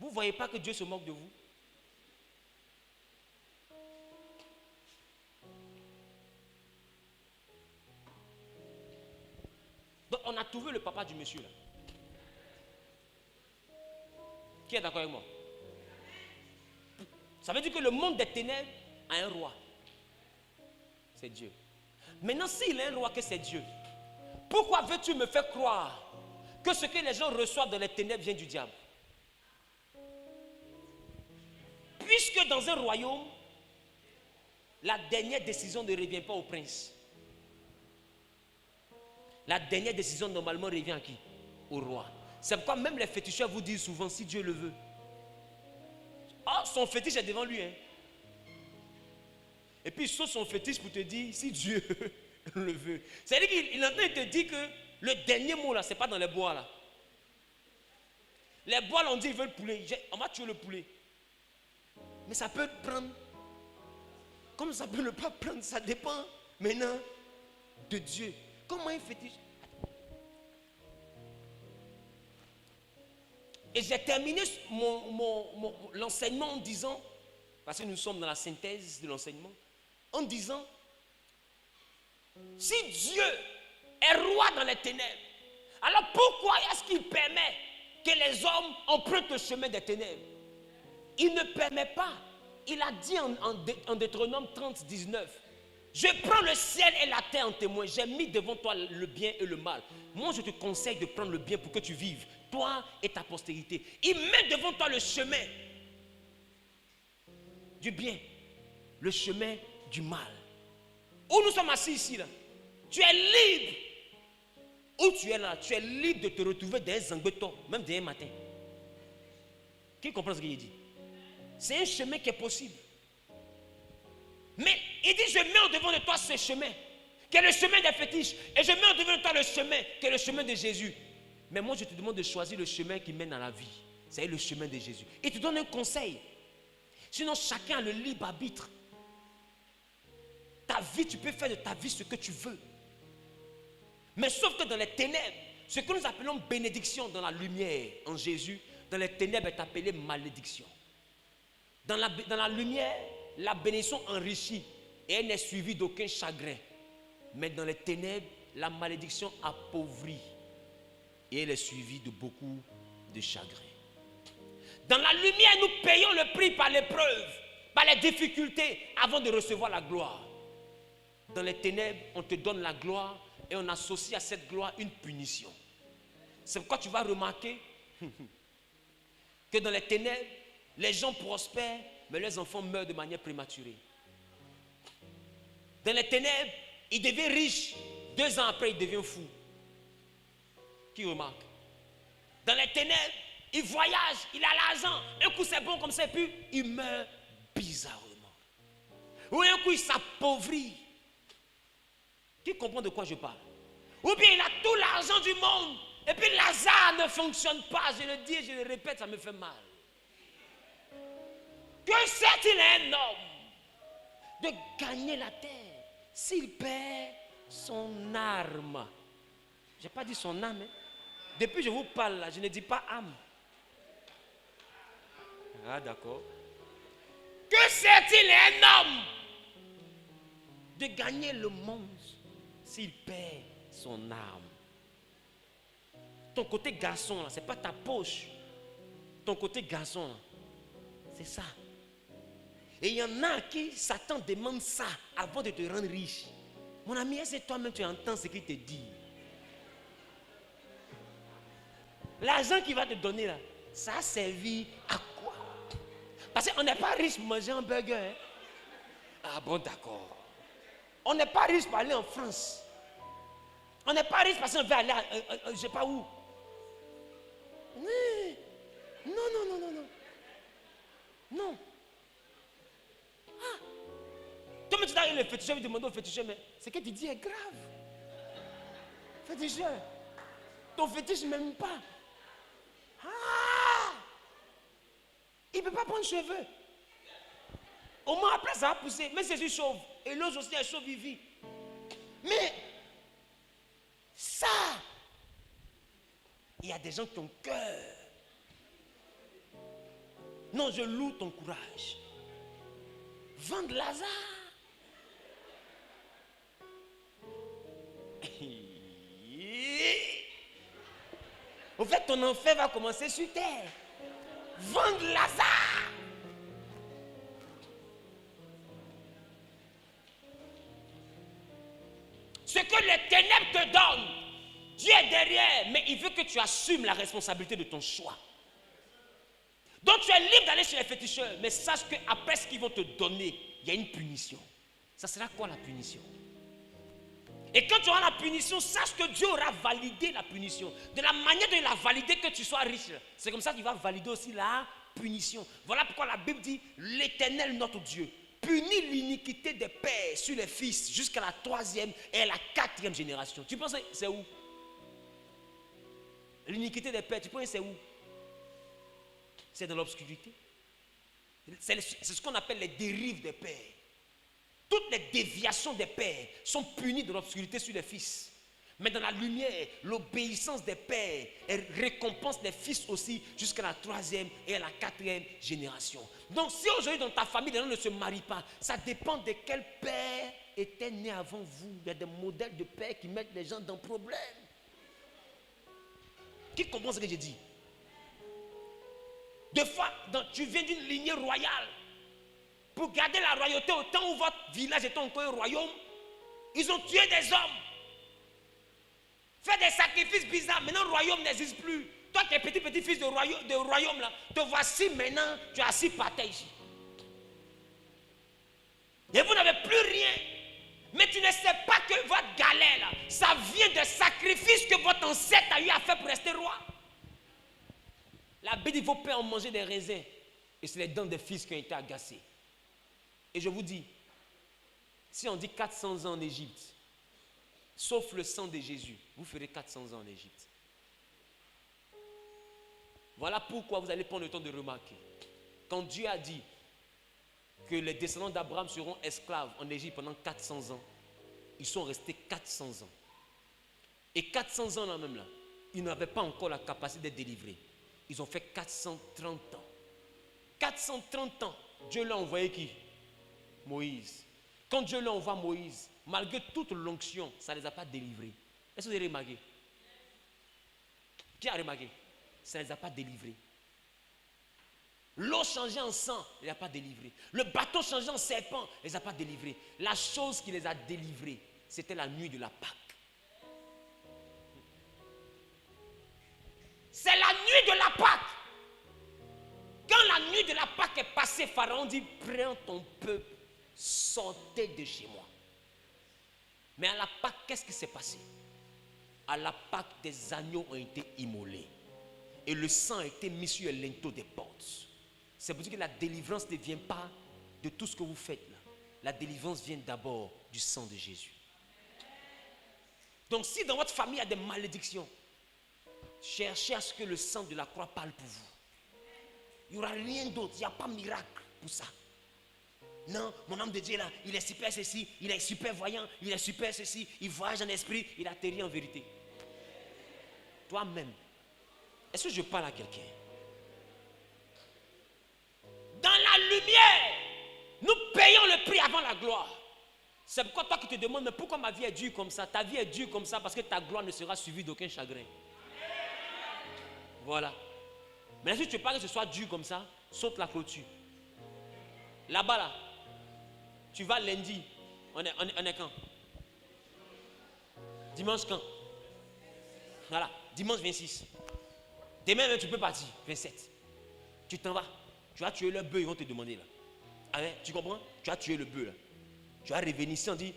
Vous ne voyez pas que Dieu se moque de vous? on a trouvé le papa du monsieur là. Qui est d'accord avec moi? Ça veut dire que le monde des ténèbres a un roi. C'est Dieu. Maintenant, s'il a un roi que c'est Dieu, pourquoi veux-tu me faire croire que ce que les gens reçoivent dans les ténèbres vient du diable? Puisque dans un royaume, la dernière décision ne revient pas au prince. La dernière décision normalement revient à qui? Au roi. C'est pourquoi même les féticheurs vous disent souvent si Dieu le veut. Ah, son fétiche est devant lui. Hein. Et puis il saute son fétiche pour te dire si Dieu le veut. C'est-à-dire qu'il est en train de te dire que le dernier mot là, c'est pas dans les bois là. Les bois là, on dit ils veulent le poulet. On va tuer le poulet. Mais ça peut prendre. Comme ça peut ne pas prendre, ça dépend maintenant de Dieu. Comment un fétiche? Et j'ai terminé l'enseignement en disant, parce que nous sommes dans la synthèse de l'enseignement, en disant, si Dieu est roi dans les ténèbres, alors pourquoi est-ce qu'il permet que les hommes empruntent le chemin des ténèbres? Il ne permet pas. Il a dit en Deutéronome 30, 19, je prends le ciel et la terre en témoin, j'ai mis devant toi le bien et le mal. Moi je te conseille de prendre le bien pour que tu vives, toi et ta postérité. Il met devant toi le chemin du bien, le chemin du mal. Où nous sommes assis ici là, tu es libre. Où tu es là, tu es libre de te retrouver dans un zangbeton, même dès un matin. Qui comprend ce qu'il dit? C'est un chemin qui est possible. Mais il dit, je mets en devant de toi ce chemin, qui est le chemin des fétiches. Et je mets en devant de toi le chemin, qui est le chemin de Jésus. Mais moi, je te demande de choisir le chemin qui mène à la vie. C'est le chemin de Jésus. Il te donne un conseil. Sinon, chacun a le libre arbitre. Ta vie, tu peux faire de ta vie ce que tu veux. Mais sauf que dans les ténèbres, ce que nous appelons bénédiction dans la lumière en Jésus, dans les ténèbres est appelé malédiction. Dans la lumière, la bénédiction enrichit et elle n'est suivie d'aucun chagrin. Mais dans les ténèbres, la malédiction appauvrit et elle est suivie de beaucoup de chagrin. Dans la lumière, nous payons le prix par l'épreuve, par les difficultés avant de recevoir la gloire. Dans les ténèbres, on te donne la gloire et on associe à cette gloire une punition. C'est pourquoi tu vas remarquer que dans les ténèbres, les gens prospèrent, mais leurs enfants meurent de manière prématurée. Dans les ténèbres, il devient riche. 2 ans après, il devient fou. Qui remarque? Dans les ténèbres, il voyage, il a l'argent. Un coup, c'est bon comme ça, puis il meurt bizarrement. Ou un coup, il s'appauvrit. Qui comprend de quoi je parle? Ou bien il a tout l'argent du monde, et puis Lazare ne fonctionne pas. Je le dis et je le répète, ça me fait mal. Que sert-il à un homme de gagner la terre s'il perd son arme? Je n'ai pas dit son âme. Hein? Depuis que je vous parle là, je ne dis pas âme. Ah d'accord. Que sert-il à un homme de gagner le monde s'il perd son âme? Ton côté garçon là, c'est pas ta poche. Ton côté garçon là, c'est ça. Et il y en a à qui Satan demande ça avant de te rendre riche. Mon ami, est-ce que toi-même tu entends ce qu'il te dit? L'argent qu'il va te donner là, ça a servi à quoi? Parce qu'on n'est pas riche pour manger un burger. Hein? Ah bon, d'accord. On n'est pas riche pour aller en France. On n'est pas riche parce qu'on veut aller je ne sais pas où. Non, non, non, non, non. Non. Ah. Toi, tu as le féticheur, il demande au féticheur, mais ce que tu dis est grave. Féticheur, ton fétiche ne m'aime pas. Ah. Il ne peut pas prendre cheveux. Au moins après, ça va pousser. Mais c'est chauve. Et l'autre aussi est chauve, il vit. Mais ça, il y a des gens qui ont cœur. Non, je loue ton courage. Vendre Lazare. Au fait, ton enfer va commencer sur terre. Vendre Lazare. Ce que les ténèbres te donnent, Dieu est derrière, mais il veut que tu assumes la responsabilité de ton choix. Donc tu es libre d'aller chez les féticheurs, mais sache qu'après ce qu'ils vont te donner, il y a une punition. Ça sera quoi la punition? Et quand tu auras la punition, sache que Dieu aura validé la punition. De la manière dont il a validé que tu sois riche, c'est comme ça qu'il va valider aussi la punition. Voilà pourquoi la Bible dit, l'Éternel notre Dieu punit l'iniquité des pères sur les fils jusqu'à la 3e et la 4e génération. Tu penses c'est où? L'iniquité des pères, tu penses c'est où? C'est dans l'obscurité. C'est ce qu'on appelle les dérives des pères. Toutes les déviations des pères sont punies dans l'obscurité sur les fils. Mais dans la lumière, l'obéissance des pères récompense les fils aussi jusqu'à la 3e et à la 4e génération. Donc si aujourd'hui dans ta famille les gens ne se marient pas, ça dépend de quel père était né avant vous. Il y a des modèles de pères qui mettent les gens dans problème. Qui comprend ce que j'ai dit? Deux fois, tu viens d'une lignée royale. Pour garder la royauté au temps où votre village était encore un royaume, ils ont tué des hommes. Fait des sacrifices bizarres. Maintenant, le royaume n'existe plus. Toi qui es petit fils de royaume là, te voici maintenant, tu es assis par terre ici. Et vous n'avez plus rien. Mais tu ne sais pas que votre galère là, ça vient de sacrifices que votre ancêtre a eu à faire pour rester roi. La Bible dit, vos pères ont mangé des raisins. Et c'est les dents des fils qui ont été agacées. Et je vous dis, si on dit 400 ans en Égypte, sauf le sang de Jésus, vous ferez 400 ans en Égypte. Voilà pourquoi vous allez prendre le temps de remarquer. Quand Dieu a dit que les descendants d'Abraham seront esclaves en Égypte pendant 400 ans, ils sont restés 400 ans. Et 400 ans là même là, ils n'avaient pas encore la capacité d'être délivrés. Ils ont fait 430 ans. 430 ans, Dieu l'a envoyé qui? Moïse. Quand Dieu leur envoie Moïse, malgré toute l'onction, ça ne les a pas délivrés. Est-ce que vous avez remarqué? Qui a remarqué? Ça ne les a pas délivrés. L'eau changée en sang, il ne les a pas délivrés. Le bateau changé en serpent, il ne les a pas délivrés. La chose qui les a délivrés, c'était la nuit de la Pâque. C'est la nuit de la Pâque. Quand la nuit de la Pâque est passée, Pharaon dit, prends ton peuple. Sortez de chez moi. Mais à la Pâque, qu'est-ce qui s'est passé? À la Pâque, des agneaux ont été immolés. Et le sang a été mis sur les linteaux des portes. C'est pour dire que la délivrance ne vient pas de tout ce que vous faites là. La délivrance vient d'abord du sang de Jésus. Donc si dans votre famille il y a des malédictions, cherchez à ce que le sang de la croix parle pour vous. Il n'y aura rien d'autre. Il n'y a pas de miracle pour ça. Non, mon homme de Dieu là, il est super ceci, il est super voyant, il est super ceci, il voyage en esprit, il atterrit en vérité. Toi-même, est-ce que je parle à quelqu'un? Dans la lumière, nous payons le prix avant la gloire. C'est pourquoi toi qui te demandes, mais pourquoi ma vie est dure comme ça? Ta vie est dure comme ça parce que ta gloire ne sera suivie d'aucun chagrin. Voilà. Mais si tu veux pas que ce soit dur comme ça, saute la clôture. Là-bas là, tu vas lundi, on est quand? Dimanche quand? Voilà, dimanche 26. Demain même tu peux partir, 27. Tu t'en vas, tu vas tuer le bœuf, ils vont te demander là. Ah ouais, tu comprends? Tu vas tuer le bœuf là. Tu vas revenir ici, on dit,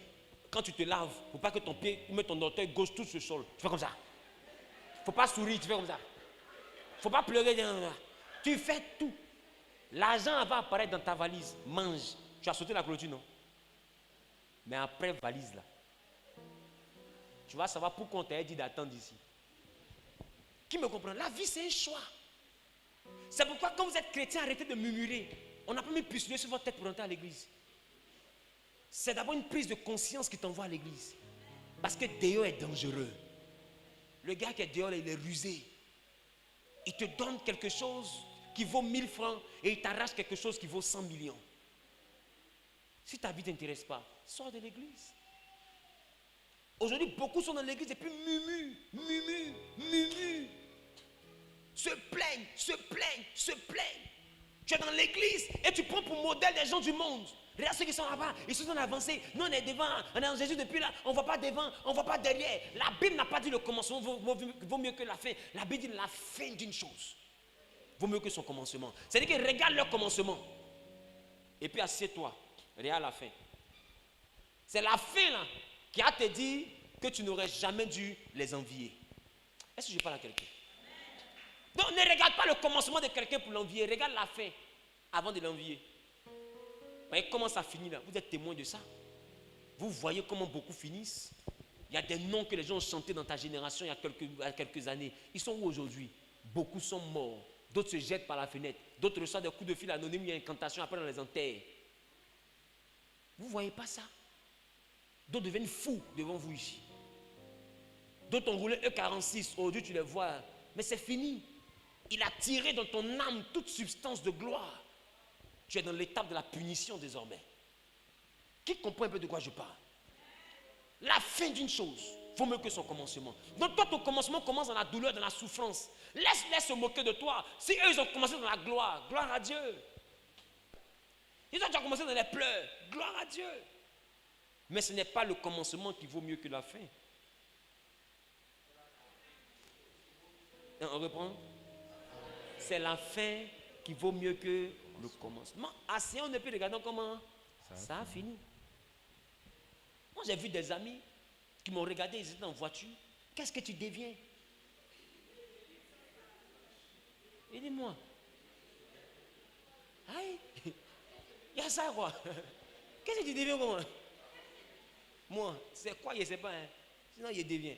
quand tu te laves, il ne faut pas que ton pied ou ton orteil gauche touche le sol. Tu fais comme ça. Il ne faut pas sourire, tu fais comme ça. Il ne faut pas pleurer. Tu fais tout. L'argent va apparaître dans ta valise. Mange. Tu as sauté la clôture, non? Mais après, valise là. Tu vas savoir pourquoi on t'a dit d'attendre ici. Qui me comprend? La vie, c'est un choix. C'est pourquoi quand vous êtes chrétien, arrêtez de murmurer. On n'a pas mis pistolet sur votre tête pour entrer à l'église. C'est d'abord une prise de conscience qui t'envoie à l'église. Parce que dehors est dangereux. Le gars qui est dehors, il est rusé. Il te donne quelque chose qui vaut 1000 francs et il t'arrache quelque chose qui vaut 100 millions. Si ta vie ne t'intéresse pas, sors de l'église. Aujourd'hui, beaucoup sont dans l'église et puis murmurent. se plaignent, se plaignent, se plaignent. Tu es dans l'église et tu prends pour modèle des gens du monde. Regarde ceux qui sont là-bas, ils sont en avancée. Nous, on est devant, on est en Jésus depuis là, on ne voit pas devant, on ne voit pas derrière. La Bible n'a pas dit le commencement vaut mieux que la fin. La Bible dit la fin d'une chose vaut mieux que son commencement. C'est-à-dire que regarde leur commencement. Et puis assieds-toi, regarde la fin. C'est la fin là qui a te dit que tu n'aurais jamais dû les envier. Est-ce que je parle à quelqu'un? Donc ne regarde pas le commencement de quelqu'un pour l'envier. Regarde la fin avant de l'envier. Voyez comment ça finit là. Vous êtes témoin de ça. Vous voyez comment beaucoup finissent. Il y a des noms que les gens ont chantés dans ta génération il y a quelques années. Ils sont où aujourd'hui? Beaucoup sont morts. D'autres se jettent par la fenêtre. D'autres reçoivent des coups de fil anonymes, il y a une incantation, après on les enterre. Vous ne voyez pas ça? D'autres deviennent fous devant vous ici. D'autres ont roulé E46. Aujourd'hui tu les vois. Mais c'est fini. Il a tiré dans ton âme toute substance de gloire. Tu es dans l'étape de la punition désormais. Qui comprend un peu de quoi je parle? La fin d'une chose vaut mieux que son commencement. Donc toi, ton commencement commence dans la douleur, dans la souffrance. Laisse-les se moquer de toi. Si eux, ils ont commencé dans la gloire, gloire à Dieu. Si toi, tu as commencé dans les pleurs, gloire à Dieu. Mais ce n'est pas le commencement qui vaut mieux que la fin. On reprend? C'est la fin qui vaut mieux que le commencement. Assez, on ne peut regarder comment ça a fini. Moi, j'ai vu des amis qui m'ont regardé, ils étaient en voiture. Qu'est-ce que tu deviens? Et dis-moi. Aïe, il y a ça quoi? Qu'est-ce que tu deviens comment? Moi, c'est quoi, je ne sais pas. Hein. Sinon, je deviens.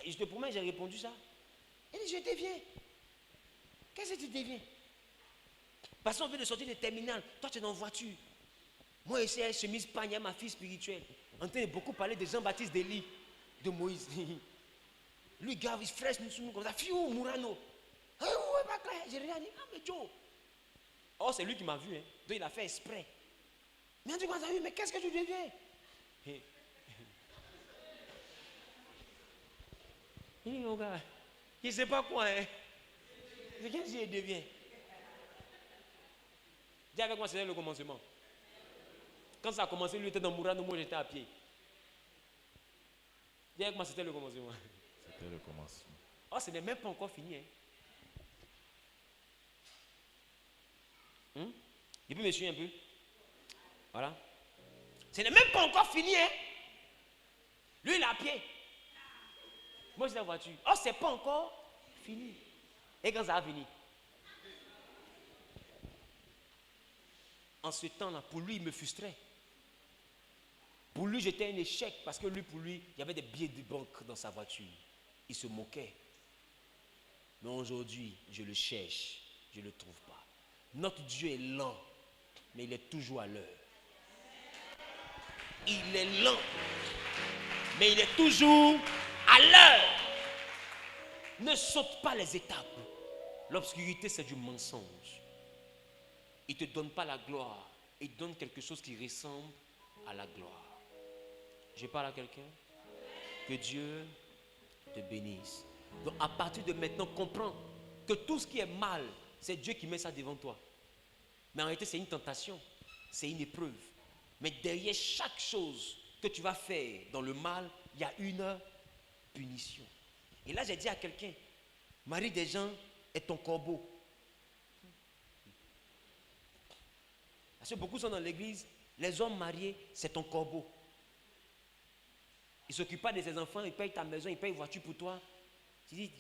Je te promets, j'ai répondu ça. Il dit, je deviens. Qu'est-ce que tu deviens? Parce qu'on vient de sortir du terminal. Toi, tu es dans la voiture. Moi, ici, j'ai une chemise pagne à ma fille spirituelle. On entend beaucoup parler de Jean-Baptiste Dely, de Moïse. Lui, gars, il fraîche, nous comme ça. Fiou, Mourano. Ah, ouais, pas clair. J'ai rien dit. Ah, mais Joe. Oh, c'est lui qui m'a vu. Hein. Donc, il a fait exprès. Mais on dit, mais qu'est-ce que tu deviens? Il dit, mon gars, il ne sait pas quoi. Hein. Qu'est-ce qu'il devient? Dis avec moi, c'était le commencement. Quand ça a commencé, lui était dans Mourano, moi j'étais à pied. Dis avec moi, c'était le commencement. C'était le commencement. Oh, ce n'est même pas encore fini. Hein? Je peux me suivre un peu? Voilà. Ce n'est même pas encore fini. Hein? Lui, il est à pied. Moi, j'étais en voiture. Oh, c'est pas encore fini. Et quand ça a fini? En ce temps-là, pour lui, il me frustrait. Pour lui, j'étais un échec parce que pour lui, il y avait des billets de banque dans sa voiture. Il se moquait. Mais aujourd'hui, je le cherche, je ne le trouve pas. Notre Dieu est lent, mais il est toujours à l'heure. Il est lent, mais il est toujours à l'heure. Ne saute pas les étapes. L'obscurité, c'est du mensonge. Il ne te donne pas la gloire. Il te donne quelque chose qui ressemble à la gloire. Je parle à quelqu'un? Que Dieu te bénisse. Donc à partir de maintenant, comprends que tout ce qui est mal, c'est Dieu qui met ça devant toi. Mais en réalité, c'est une tentation. C'est une épreuve. Mais derrière chaque chose que tu vas faire dans le mal, il y a une punition. Et là, j'ai dit à quelqu'un, Marie des gens est ton corbeau. Parce que beaucoup sont dans l'église, les hommes mariés, c'est ton corbeau. Il ne s'occupe pas de ses enfants, il paye ta maison, il paye une voiture pour toi. Tu dis,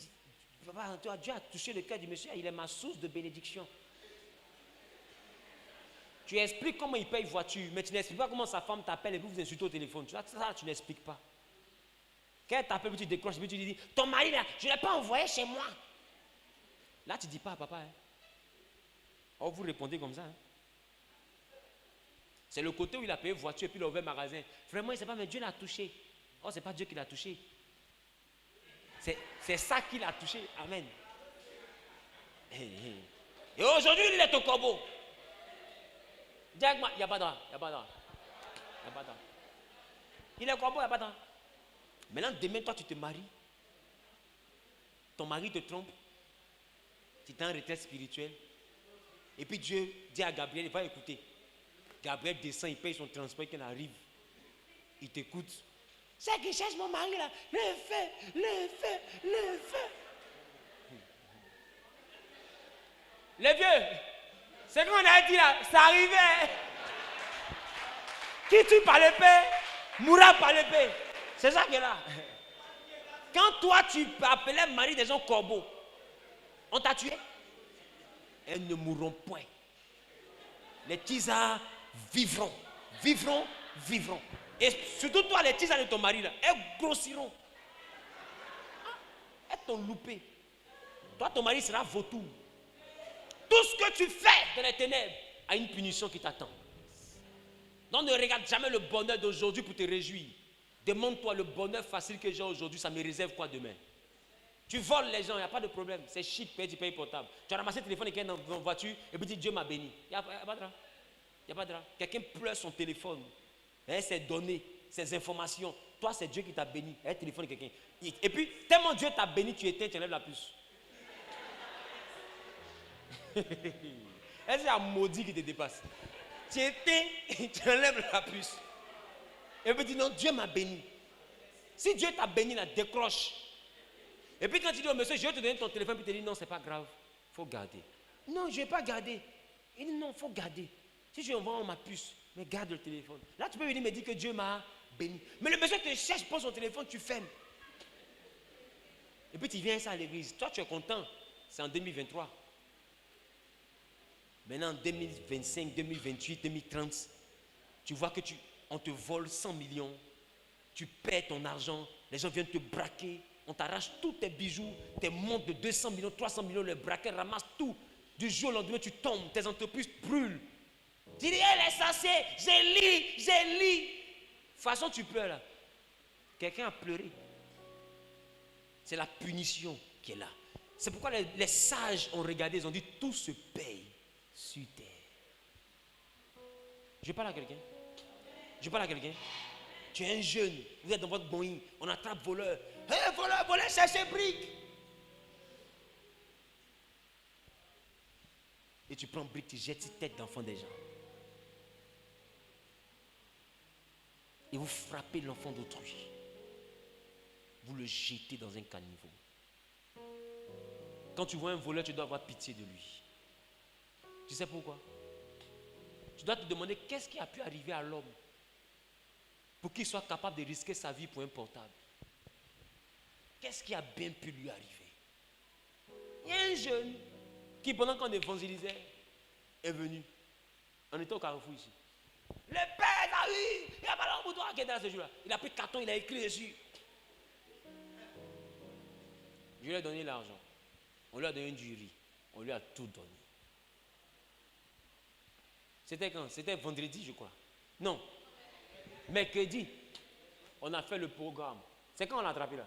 papa, Dieu a touché le cœur du monsieur, il est ma source de bénédiction. Tu expliques comment il paye une voiture, mais tu n'expliques pas comment sa femme t'appelle et puis vous insultez au téléphone. Ça, tu n'expliques pas. Quand elle t'appelle, tu décroches, puis tu lui dis, ton mari là, je ne l'ai pas envoyé chez moi. Là, tu ne dis pas à papa. Hein. Oh, vous répondez comme ça. Hein. C'est le côté où il a payé voiture et puis il a ouvert magasin. Vraiment, il ne sait pas, mais Dieu l'a touché. Oh, ce n'est pas Dieu qui l'a touché. C'est ça qui l'a touché. Amen. Et aujourd'hui, il est ton corbeau. Dis avec moi, il n'y a pas d'art. Il n'y a pas d'art. Il n'y a pas d'art. Il est corbeau, il n'y a pas d'art. Maintenant, demain, toi, tu te maries. Ton mari te trompe. Tu es en retraite spirituelle. Et puis Dieu dit à Gabriel, il va écouter. Gabriel descend, il paye son transport, qu'il arrive. Il t'écoute. C'est qui cherche mon mari là. Le feu. Les vieux, c'est qu'on a dit là, ça arrivait. Qui tue par l'épée, mourra par l'épée. C'est ça qui est là. Quand toi tu appelais Marie des gens corbeaux, on t'a tué. Elles ne mourront point. Les tisards vivront. Et surtout toi, les tisards de ton mari là, elles grossiront. Elles t'ont loupé. Toi, ton mari sera vautour. Tout ce que tu fais dans les ténèbres a une punition qui t'attend. Donc ne regarde jamais le bonheur d'aujourd'hui pour te réjouir. Demande-toi le bonheur facile que j'ai aujourd'hui, ça me réserve quoi demain? Tu voles les gens, il n'y a pas de problème. C'est chic, tu payes portable. Tu as ramassé le téléphone et quelqu'un dans la voiture et puis dis Dieu m'a béni. Il n'y a pas de drap. Il n'y a pas de drap. Quelqu'un pleure son téléphone. Ses données, ses informations. Toi, c'est Dieu qui t'a béni. Elle téléphone quelqu'un. Et puis, tellement Dieu t'a béni, tu éteins, tu enlèves la puce. Est-ce qu'il y a un maudit qui te dépasse? Tu éteins, tu enlèves la puce. Et puis tu dis non, Dieu m'a béni. Si Dieu t'a béni, là, décroche. Et puis quand tu dis au monsieur, je vais te donner ton téléphone, puis tu dis non, c'est pas grave, il faut garder. Non, je ne vais pas garder. Il dit non, il faut garder. Si je envoie ma puce, mais garde le téléphone. Là, tu peux venir me dire que Dieu m'a béni. Mais le monsieur te cherche pour son téléphone, tu fermes. Et puis tu viens ça à l'église. Toi, tu es content. C'est en 2023. Maintenant, en 2025, 2028, 2030, tu vois que on te vole 100 millions. Tu perds ton argent. Les gens viennent te braquer. On t'arrache tous tes bijoux, tes montres de 200 millions, 300 millions, les braqueurs ramassent tout. Du jour au lendemain, tu tombes, tes entreprises brûlent. Tu dis, elle est censée, j'ai lu. De toute façon, tu pleures là. Quelqu'un a pleuré. C'est la punition qui est là. C'est pourquoi les sages ont regardé, ils ont dit, tout se paye sur terre. Je parle à quelqu'un. Tu es un jeune, vous êtes dans votre Boeing, on attrape voleur. Hé, voleur, cherchez brique. Et tu prends brique, tu jettes cette tête d'enfant des gens. Et vous frappez l'enfant d'autrui. Vous le jetez dans un caniveau. Quand tu vois un voleur, tu dois avoir pitié de lui. Tu sais pourquoi? Tu dois te demander qu'est-ce qui a pu arriver à l'homme pour qu'il soit capable de risquer sa vie pour un portable. Qu'est-ce qui a bien pu lui arriver? Il y a un jeune qui, pendant qu'on évangélisait, est venu. On était au Carrefour ici. Le père arrive, il n'y a pas l'emboutoir qui est dans ce jour-là. Il a pris carton, il a écrit dessus. Je lui ai donné l'argent. On lui a donné du riz. On lui a tout donné. C'était quand? C'était vendredi, je crois. Non. Mercredi, on a fait le programme. C'est quand on l'a attrapé là?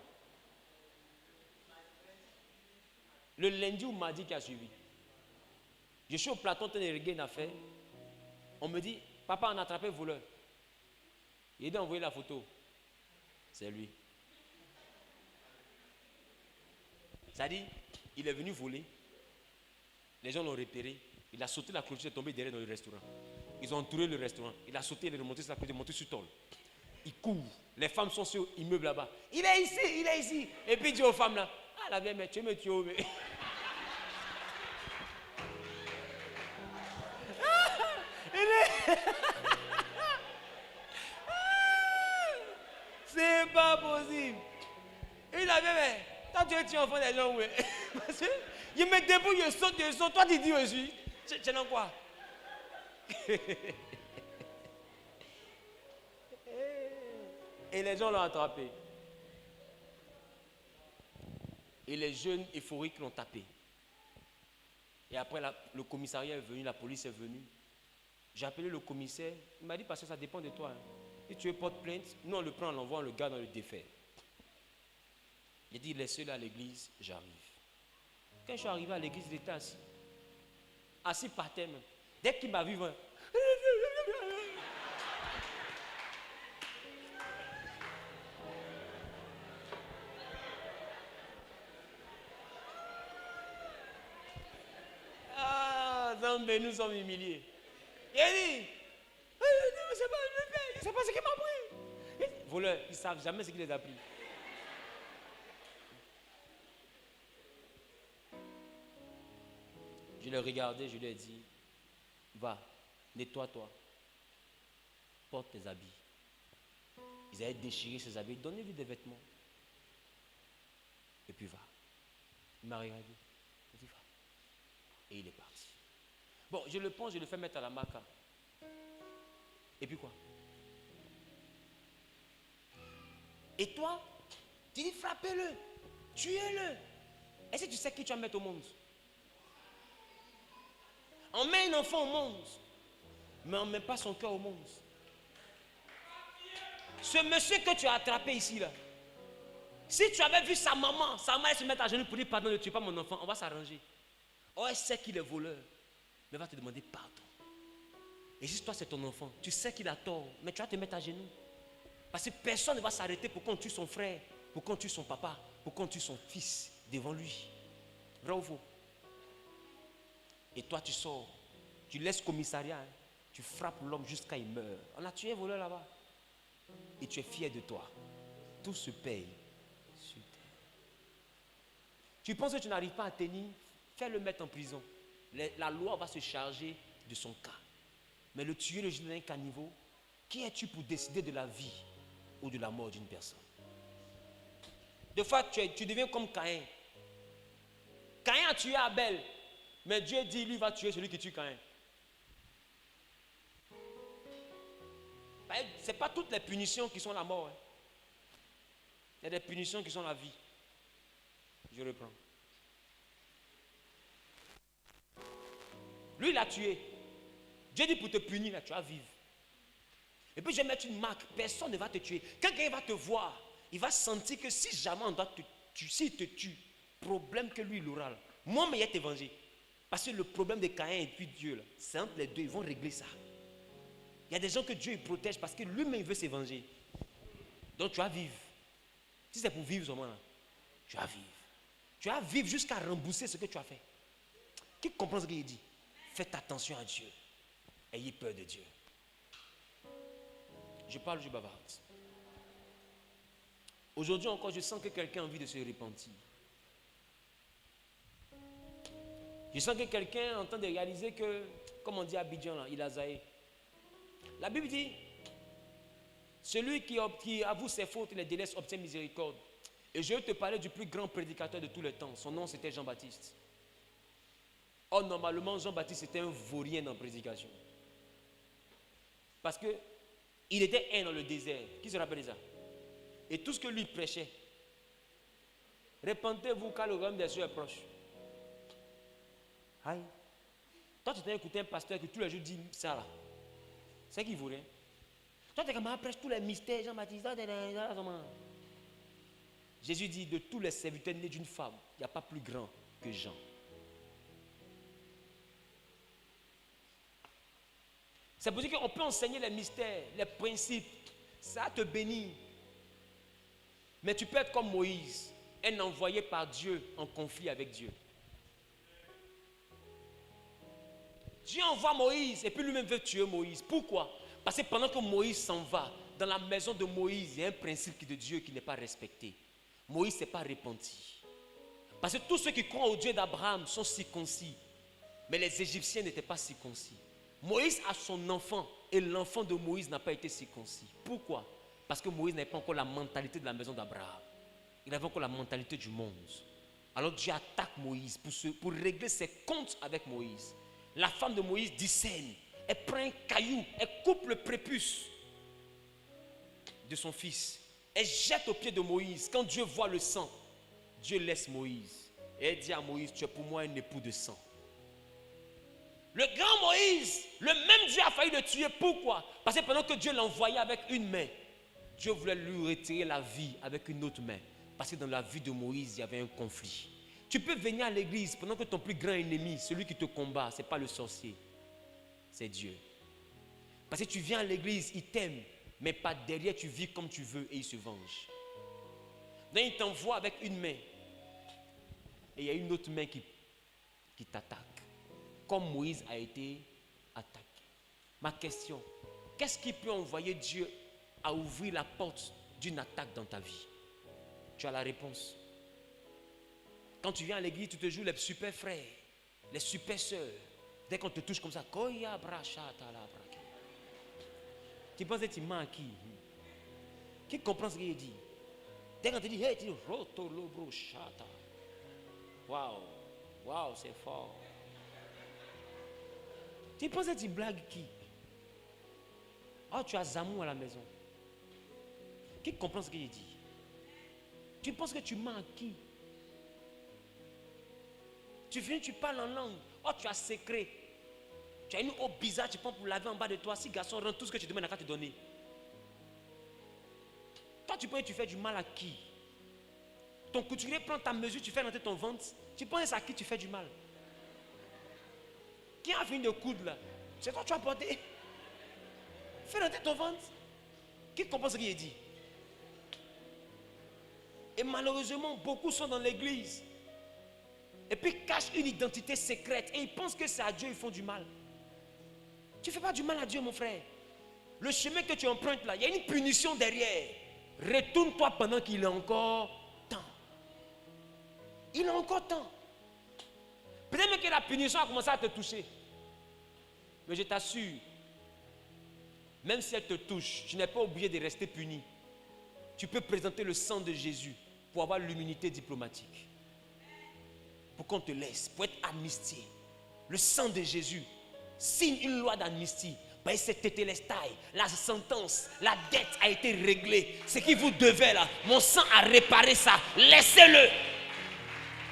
Le lundi ou mardi qui a suivi. Je suis au plateau, en train de régler une affaire. On me dit, papa, on a attrapé le voleur. Il a envoyé la photo. C'est lui. Ça dit, il est venu voler. Les gens l'ont repéré. Il a sauté la clôture, il est tombé derrière dans le restaurant. Ils ont entouré le restaurant. Il a sauté, il est remonté sur la clôture, il est monté sur tôle. Il court. Les femmes sont sur l'immeuble là-bas. Il est ici. Et puis il dit aux femmes là, ah la vieille, mais tu me tues. Mais... C'est pas possible. Il avait, mais toi tu es tué enfant des gens, oui. Je me débrouille, je saute. Toi tu dis aussi. Tu n'en quoi? Et les gens l'ont attrapé. Et les jeunes euphoriques l'ont tapé. Et après, le commissariat est venu, la police est venue. J'ai appelé le commissaire. Il m'a dit, parce que ça dépend de toi. Si tu veux porter plainte, nous on le prend, on l'envoie, on le garde, on le défait. J'ai dit, laissez-le à l'église, j'arrive. Quand je suis arrivé à l'église, il était assis. Assis par terre même. Dès qu'il m'a vu, mais nous sommes humiliés. Et il dit, je ne sais pas ce qu'il m'a pris. Voleurs, ils ne savent jamais ce qu'il les a pris. Je l'ai regardé, je lui ai dit, va, nettoie-toi, porte tes habits. Ils avaient déchiré ses habits, donnez-lui des vêtements. Et puis va. Il m'a regardé, il dit va. Et il est parti. Bon, je le prends, je le fais mettre à la maca. Et puis quoi? Et toi, tu dis frappez-le, tuez-le. Est-ce que tu sais qui tu vas mettre au monde? On met un enfant au monde, mais on ne met pas son cœur au monde. Ce monsieur que tu as attrapé ici, là, si tu avais vu sa maman se mettre à genoux pour dire pardon, ne tue pas mon enfant, on va s'arranger. Oh, elle sait qu'il est voleur, mais elle va te demander pardon. Et si toi c'est ton enfant, tu sais qu'il a tort, mais tu vas te mettre à genoux. Parce que personne ne va s'arrêter pour qu'on tue son frère, pour qu'on tue son papa, pour qu'on tue son fils devant lui. Vrai ou faux? Et toi tu sors, tu laisses commissariat, hein, tu frappes l'homme jusqu'à il meurt. On a tué un voleur là-bas. Et tu es fier de toi. Tout se paye sur terre. Tu penses que tu n'arrives pas à tenir, fais-le mettre en prison. La loi va se charger de son cas. Mais le tuer le juge d'un caniveau, qui es-tu pour décider de la vie ou de la mort d'une personne? Des fois, tu deviens comme Caïn. Caïn a tué Abel, mais Dieu dit, lui va tuer celui qui tue Caïn. Ce n'est pas toutes les punitions qui sont la mort. Hein. Il y a des punitions qui sont la vie. Je reprends. Lui, il l'a tué. Dieu dit pour te punir, là, tu vas vivre. Et puis je vais mettre une marque. Personne ne va te tuer. Quelqu'un va te voir. Il va sentir que si jamais on doit te tuer, s'il te tue, problème que lui, il aura. Là. Moi, mais il va te venger. Parce que le problème de Caïn et puis Dieu, c'est entre les deux. Ils vont régler ça. Il y a des gens que Dieu il protège parce que lui-même il veut se venger. Donc tu vas vivre. Si c'est pour vivre seulement, tu vas vivre. Tu vas vivre jusqu'à rembourser ce que tu as fait. Qui comprend ce qu'il dit? Faites attention à Dieu. Ayez peur de Dieu. Je parle, je bavarde. Aujourd'hui encore, je sens que quelqu'un a envie de se repentir. Je sens que quelqu'un est en train de réaliser que, comme on dit à Abidjan, là, il a zaï. La Bible dit, celui qui avoue ses fautes et les délaisse obtient miséricorde. Et je vais te parler du plus grand prédicateur de tous les temps. Son nom c'était Jean-Baptiste. Or normalement Jean-Baptiste était un vaurien dans la prédication. Parce qu'il était un dans le désert. Qui se rappelle de ça? Et tout ce que lui prêchait. Répentez-vous car le royaume des cieux est proche. Aïe. Toi tu t'es écouté un pasteur qui tous les jours dit ça là. C'est qui vaut rien. Toi, tu es comme prêche tous les mystères, Jean-Baptiste. Jésus dit, de tous les serviteurs nés d'une femme, il n'y a pas plus grand que Jean. C'est pour dire qu'on peut enseigner les mystères, les principes. Ça te bénit. Mais tu peux être comme Moïse, un envoyé par Dieu en conflit avec Dieu. Dieu envoie Moïse et puis lui-même veut tuer Moïse. Pourquoi? Parce que pendant que Moïse s'en va, dans la maison de Moïse, il y a un principe de Dieu qui n'est pas respecté. Moïse ne s'est pas repenti. Parce que tous ceux qui croient au Dieu d'Abraham sont circoncis. Mais les Égyptiens n'étaient pas circoncis. Moïse a son enfant et l'enfant de Moïse n'a pas été circoncis. Pourquoi? Parce que Moïse n'avait pas encore la mentalité de la maison d'Abraham. Il avait encore la mentalité du monde. Alors Dieu attaque Moïse pour régler ses comptes avec Moïse. La femme de Moïse discerne. Elle prend un caillou, elle coupe le prépuce de son fils. Elle jette aux pieds de Moïse. Quand Dieu voit le sang, Dieu laisse Moïse. Et elle dit à Moïse, tu es pour moi un époux de sang. Le grand Moïse, le même Dieu a failli le tuer. Pourquoi? Parce que pendant que Dieu l'envoyait avec une main, Dieu voulait lui retirer la vie avec une autre main. Parce que dans la vie de Moïse, il y avait un conflit. Tu peux venir à l'église pendant que ton plus grand ennemi, celui qui te combat, ce n'est pas le sorcier, c'est Dieu. Parce que tu viens à l'église, il t'aime, mais pas derrière, tu vis comme tu veux et il se venge. Donc il t'envoie avec une main et il y a une autre main qui t'attaque. comme Moïse a été attaqué. Ma question, qu'est-ce qui peut envoyer Dieu à ouvrir la porte d'une attaque dans ta vie? Tu as la réponse. Quand tu viens à l'église, tu te joues les super frères, les super sœurs. Dès qu'on te touche comme ça, tu penses que tu mens à qui? Qui comprend ce qu'il dit? Dès qu'on te dit, hey, tu dis, waouh, waouh, c'est fort. Tu penses que tu blagues qui? Oh, tu as Zamou à la maison. Qui comprend ce qu'il dit? Tu penses que tu mens à qui? Tu viens, tu parles en langue. Oh, tu as secret. Tu as une eau bizarre, tu prends pour laver en bas de toi. Si garçon rentre, tout ce que tu demandes à te donner. Toi, tu penses que tu fais du mal à qui? Ton couturier prend ta mesure, tu fais rentrer ton ventre. Tu penses à qui tu fais du mal? Qui a fini de coudre là? C'est toi que tu as porté. Fais rentrer ton ventre. Qui comprend ce qu'il dit? Et malheureusement, beaucoup sont dans l'église. Et puis cachent une identité secrète. Et ils pensent que c'est à Dieu, ils font du mal. Tu ne fais pas du mal à Dieu, mon frère. Le chemin que tu empruntes là, il y a une punition derrière. Retourne-toi pendant qu'il est encore temps. Il est encore temps. Peut-être même que la punition a commencé à te toucher. Mais je t'assure, même si elle te touche, tu n'es pas obligé de rester puni. Tu peux présenter le sang de Jésus pour avoir l'immunité diplomatique. Pour qu'on te laisse, pour être amnistié. Le sang de Jésus signe une loi d'amnistie. La sentence, la dette a été réglée. Ce qui vous devait là, mon sang a réparé ça. Laissez-le.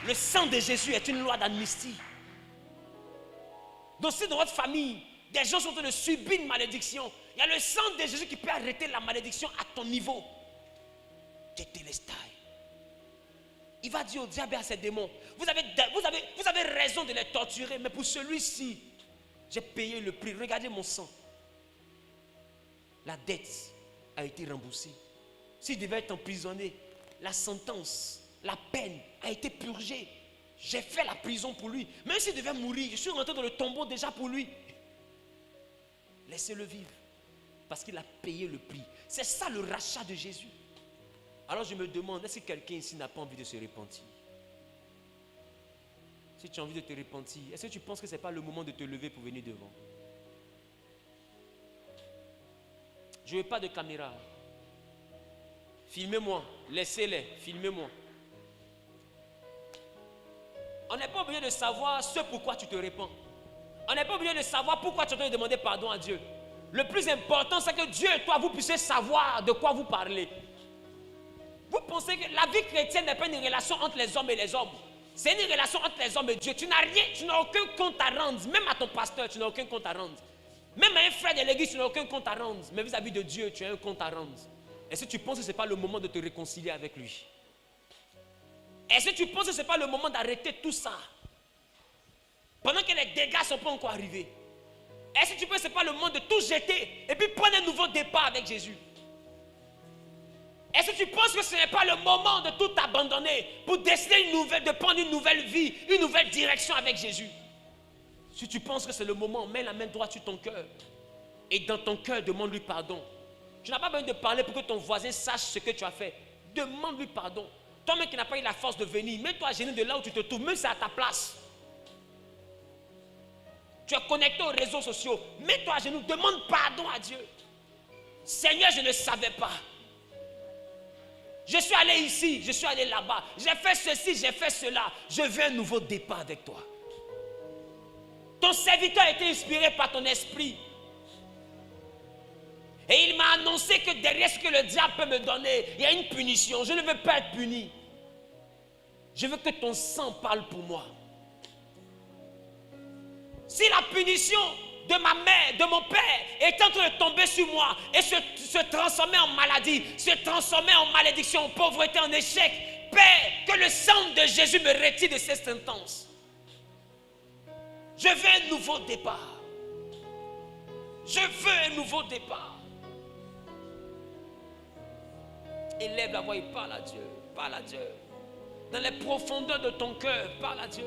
Le sang de Jésus est une loi d'amnistie. Donc si dans votre famille, des gens sont en train de subir une malédiction, il y a le sang de Jésus qui peut arrêter la malédiction à ton niveau. Il va dire au diable et à ses démons, vous avez raison de les torturer, mais pour celui-ci, j'ai payé le prix. Regardez mon sang. La dette a été remboursée. S'il devait être emprisonné, la sentence, la peine a été purgée. J'ai fait la prison pour lui. Même s'il devait mourir, je suis rentré dans le tombeau déjà pour lui. Laissez-le vivre. Parce qu'il a payé le prix. C'est ça le rachat de Jésus. Alors je me demande, est-ce que quelqu'un ici n'a pas envie de se repentir? Si tu as envie de te repentir, est-ce que tu penses que ce n'est pas le moment de te lever pour venir devant? Je ne veux pas de caméra. Filmez-moi, laissez-les, filmez-moi. On n'est pas obligé de savoir ce pourquoi tu te répands. On n'est pas obligé de savoir pourquoi tu es en train de demander pardon à Dieu. Le plus important, c'est que Dieu et toi, vous puissiez savoir de quoi vous parlez. Vous pensez que la vie chrétienne n'est pas une relation entre les hommes et les hommes. C'est une relation entre les hommes et Dieu. Tu n'as rien, tu n'as aucun compte à rendre. Même à ton pasteur, tu n'as aucun compte à rendre. Même à un frère de l'église, tu n'as aucun compte à rendre. Mais vis-à-vis de Dieu, tu as un compte à rendre. Est-ce que tu penses que ce n'est pas le moment de te réconcilier avec lui? Est-ce que tu penses que ce n'est pas le moment d'arrêter tout ça? Pendant que les dégâts ne sont pas encore arrivés. Est-ce que tu penses que ce n'est pas le moment de tout jeter et puis prendre un nouveau départ avec Jésus? Est-ce que tu penses que ce n'est pas le moment de tout abandonner pour décider de prendre une nouvelle vie, une nouvelle direction avec Jésus? Si tu penses que c'est le moment, mets la main droite sur ton cœur. Et dans ton cœur, demande-lui pardon. Tu n'as pas besoin de parler pour que ton voisin sache ce que tu as fait. Demande-lui pardon. Toi-même qui n'as pas eu la force de venir, mets-toi à genoux de là où tu te trouves, même si c'est à ta place. Tu es connecté aux réseaux sociaux, mets-toi à genoux, demande pardon à Dieu. Seigneur, je ne savais pas. Je suis allé ici, je suis allé là-bas. J'ai fait ceci, j'ai fait cela. Je veux un nouveau départ avec toi. Ton serviteur a été inspiré par ton esprit. Et il m'a annoncé que derrière ce que le diable peut me donner, il y a une punition. Je ne veux pas être puni. Je veux que ton sang parle pour moi. Si la punition de ma mère, de mon père, est en train de tomber sur moi et se transformer en maladie, se transformer en malédiction, en pauvreté, en échec, Père, que le sang de Jésus me retire de cette sentence. Je veux un nouveau départ. Je veux un nouveau départ. Élève la voix et parle à Dieu. Parle à Dieu. Dans les profondeurs de ton cœur, parle à Dieu.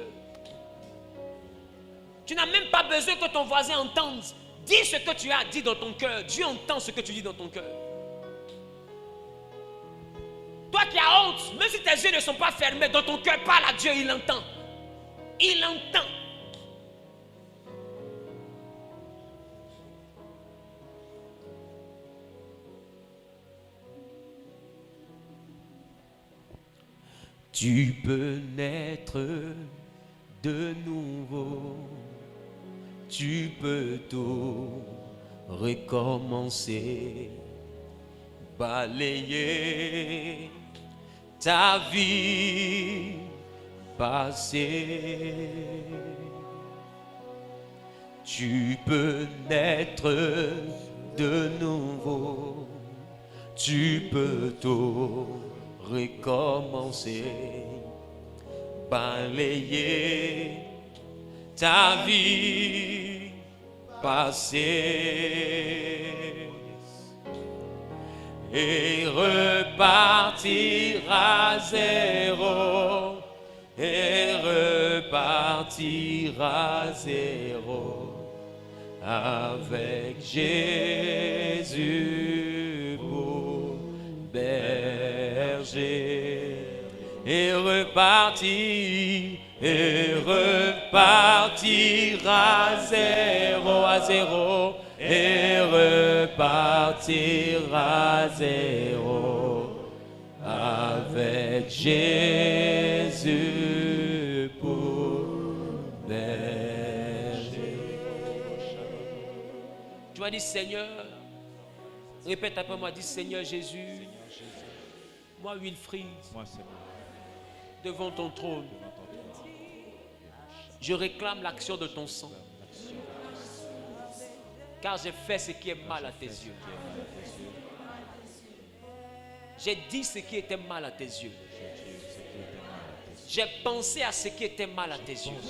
Tu n'as même pas besoin que ton voisin entende. Dis ce que tu as dit dans ton cœur. Dieu entend ce que tu dis dans ton cœur. Toi qui as honte, même si tes yeux ne sont pas fermés, dans ton cœur, parle à Dieu, il entend. Il entend. Tu peux naître de nouveau. Tu peux tout recommencer. Balayer ta vie passée. Tu peux naître de nouveau. Tu peux tout recommencer. Balayer ta vie passée. Et repartir à zéro, et repartir à zéro, avec Jésus pour berger. Et repartir à zéro, et repartir à zéro, avec Jésus pour berger. Tu vas dire, Seigneur, répète après moi, dis, Seigneur Jésus, moi Wilfried, devant ton trône, je réclame l'action de ton sang. Car j'ai fait ce qui est mal à tes yeux. J'ai dit ce qui était mal à tes yeux. J'ai pensé à ce qui était mal à tes yeux.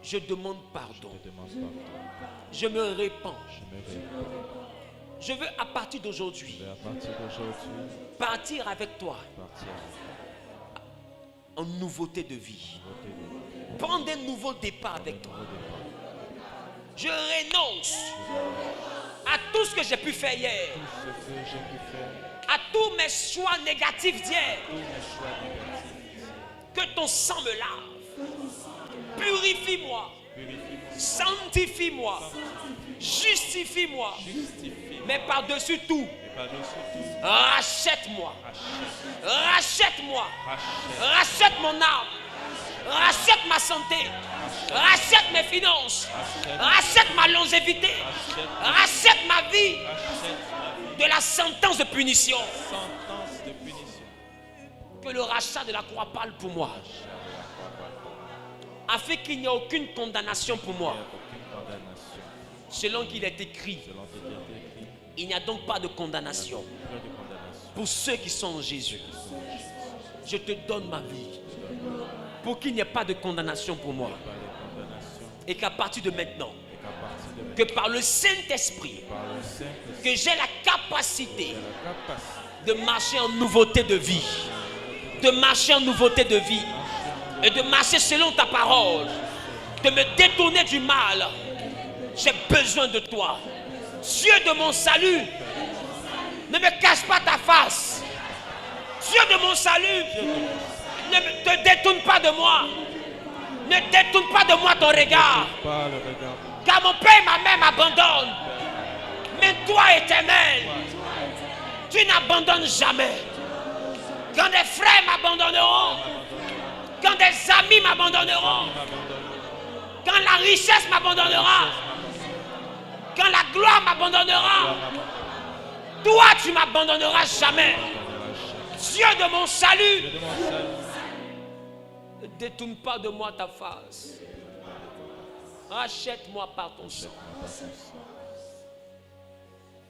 Je demande pardon. Je me répands. Je veux à partir d'aujourd'hui partir avec toi en nouveauté de vie. Prendre un nouveau départ avec toi. Je renonce à tout ce que j'ai pu faire hier, à tous mes choix négatifs d'hier. Que ton sang me lave, purifie-moi, sanctifie-moi, justifie-moi, mais par-dessus tout, rachète-moi, rachète-moi, rachète mon âme, rachète ma santé, rachète mes finances, rachète ma longévité, rachète ma vie de la sentence de punition. Que le rachat de la croix parle pour moi, afin qu'il n'y ait aucune condamnation pour moi. Selon qu'il est écrit, il n'y a donc pas de condamnation pour ceux qui sont en Jésus. Je te donne ma vie pour qu'il n'y ait pas de condamnation pour moi. Et qu'à partir de maintenant, que par le Saint-Esprit, que j'ai la capacité de marcher en nouveauté de vie, de marcher en nouveauté de vie, et de marcher selon ta parole, de me détourner du mal. J'ai besoin de toi, Dieu de mon salut. Ne me cache pas ta face, Dieu de mon salut. Ne te détourne pas de moi. Ne détourne pas de moi ton regard. Car mon père et ma mère m'abandonnent. Mais toi, Éternel, tu n'abandonnes jamais. Quand des frères m'abandonneront, quand des amis m'abandonneront, quand la richesse m'abandonnera, quand la gloire m'abandonnera, toi, tu m'abandonneras jamais. Dieu de mon salut, ne détourne pas de moi ta face. Rachète-moi par ton sang.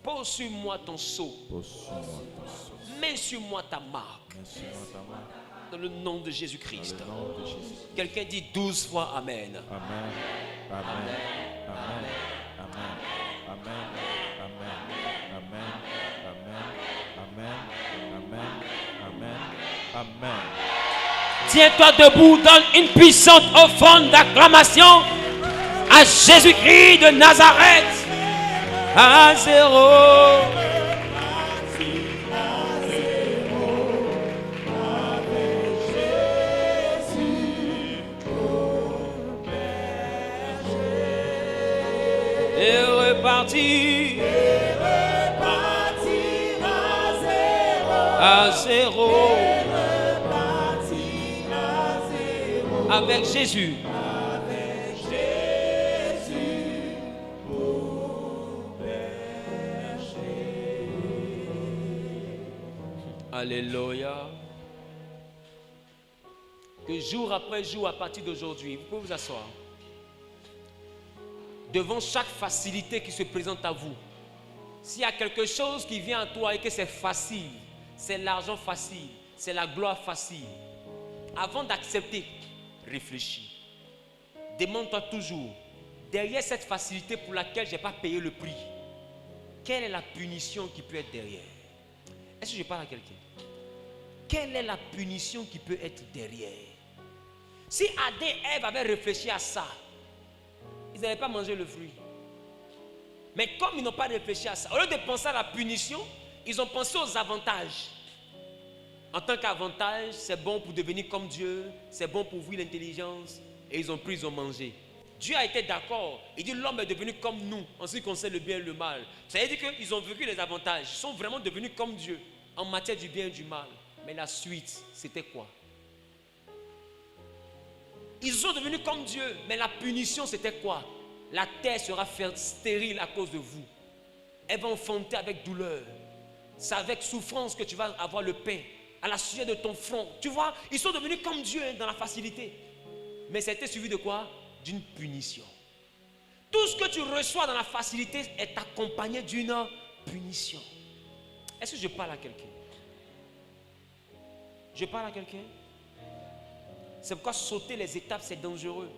Pose sur moi ton sceau. Mets sur moi ta marque. Dans le nom de Jésus-Christ. Quelqu'un dit 12 fois Amen. Amen. Amen. Amen. Amen. Amen. Amen. Amen. Amen. Amen. Amen. Amen. Amen. Tiens-toi debout, donne une puissante offrande d'acclamation à Jésus-Christ de Nazareth. À zéro. Et repartir. À zéro. Avec Jésus. Avec Jésus pour pécher. Alléluia. Que jour après jour, à partir d'aujourd'hui, vous pouvez vous asseoir. Devant chaque facilité qui se présente à vous, s'il y a quelque chose qui vient à toi et que c'est facile, c'est l'argent facile, c'est la gloire facile, avant d'accepter, réfléchis. Demande-toi toujours, derrière cette facilité pour laquelle je n'ai pas payé le prix, quelle est la punition qui peut être derrière? Est-ce que je parle à quelqu'un? Quelle est la punition qui peut être derrière? Si Adam et Ève avaient réfléchi à ça, ils n'avaient pas mangé le fruit. Mais comme ils n'ont pas réfléchi à ça, au lieu de penser à la punition, ils ont pensé aux avantages. En tant qu'avantage, c'est bon pour devenir comme Dieu, c'est bon pour ouvrir l'intelligence. Et ils ont pris, ils ont mangé. Dieu a été d'accord. Il dit l'homme est devenu comme nous, en ce qui concerne le bien et le mal. Ça veut dire qu'ils ont vécu les avantages. Ils sont vraiment devenus comme Dieu, en matière du bien et du mal. Mais la suite, c'était quoi? Ils sont devenus comme Dieu, mais la punition, c'était quoi? La terre sera stérile à cause de vous. Elle va enfanter avec douleur. C'est avec souffrance que tu vas avoir le pain. À la sueur de ton front. Tu vois, ils sont devenus comme Dieu dans la facilité. Mais c'était suivi de quoi? D'une punition. Tout ce que tu reçois dans la facilité est accompagné d'une punition. Est-ce que je parle à quelqu'un? Je parle à quelqu'un? C'est pourquoi sauter les étapes, c'est dangereux.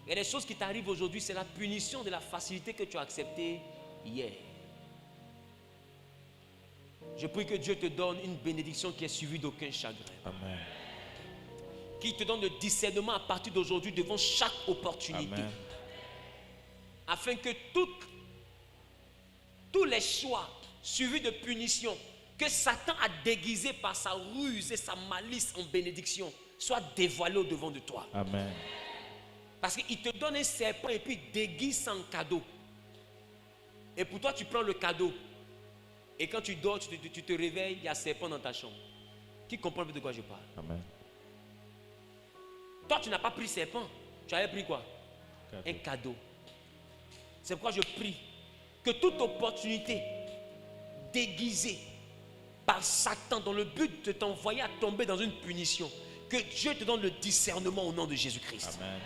Et les choses qui t'arrivent aujourd'hui, c'est la punition de la facilité que tu as acceptée hier. Je prie que Dieu te donne une bénédiction qui est suivie d'aucun chagrin. Amen. Qu'il te donne le discernement à partir d'aujourd'hui devant chaque opportunité. Amen. Afin que tous les choix suivis de punition que Satan a déguisés par sa ruse et sa malice en bénédiction soient dévoilés au devant de toi. Amen. Parce qu'il te donne un serpent et puis il déguise en cadeau. Et pour toi, tu prends le cadeau. Et quand tu dors, tu te réveilles, il y a un serpent dans ta chambre. Qui comprend de quoi je parle? Amen. Toi, tu n'as pas pris serpent. Tu avais pris quoi? Un cadeau. C'est pourquoi je prie que toute opportunité déguisée par Satan dans le but de t'envoyer à tomber dans une punition, que Dieu te donne le discernement au nom de Jésus-Christ. Amen.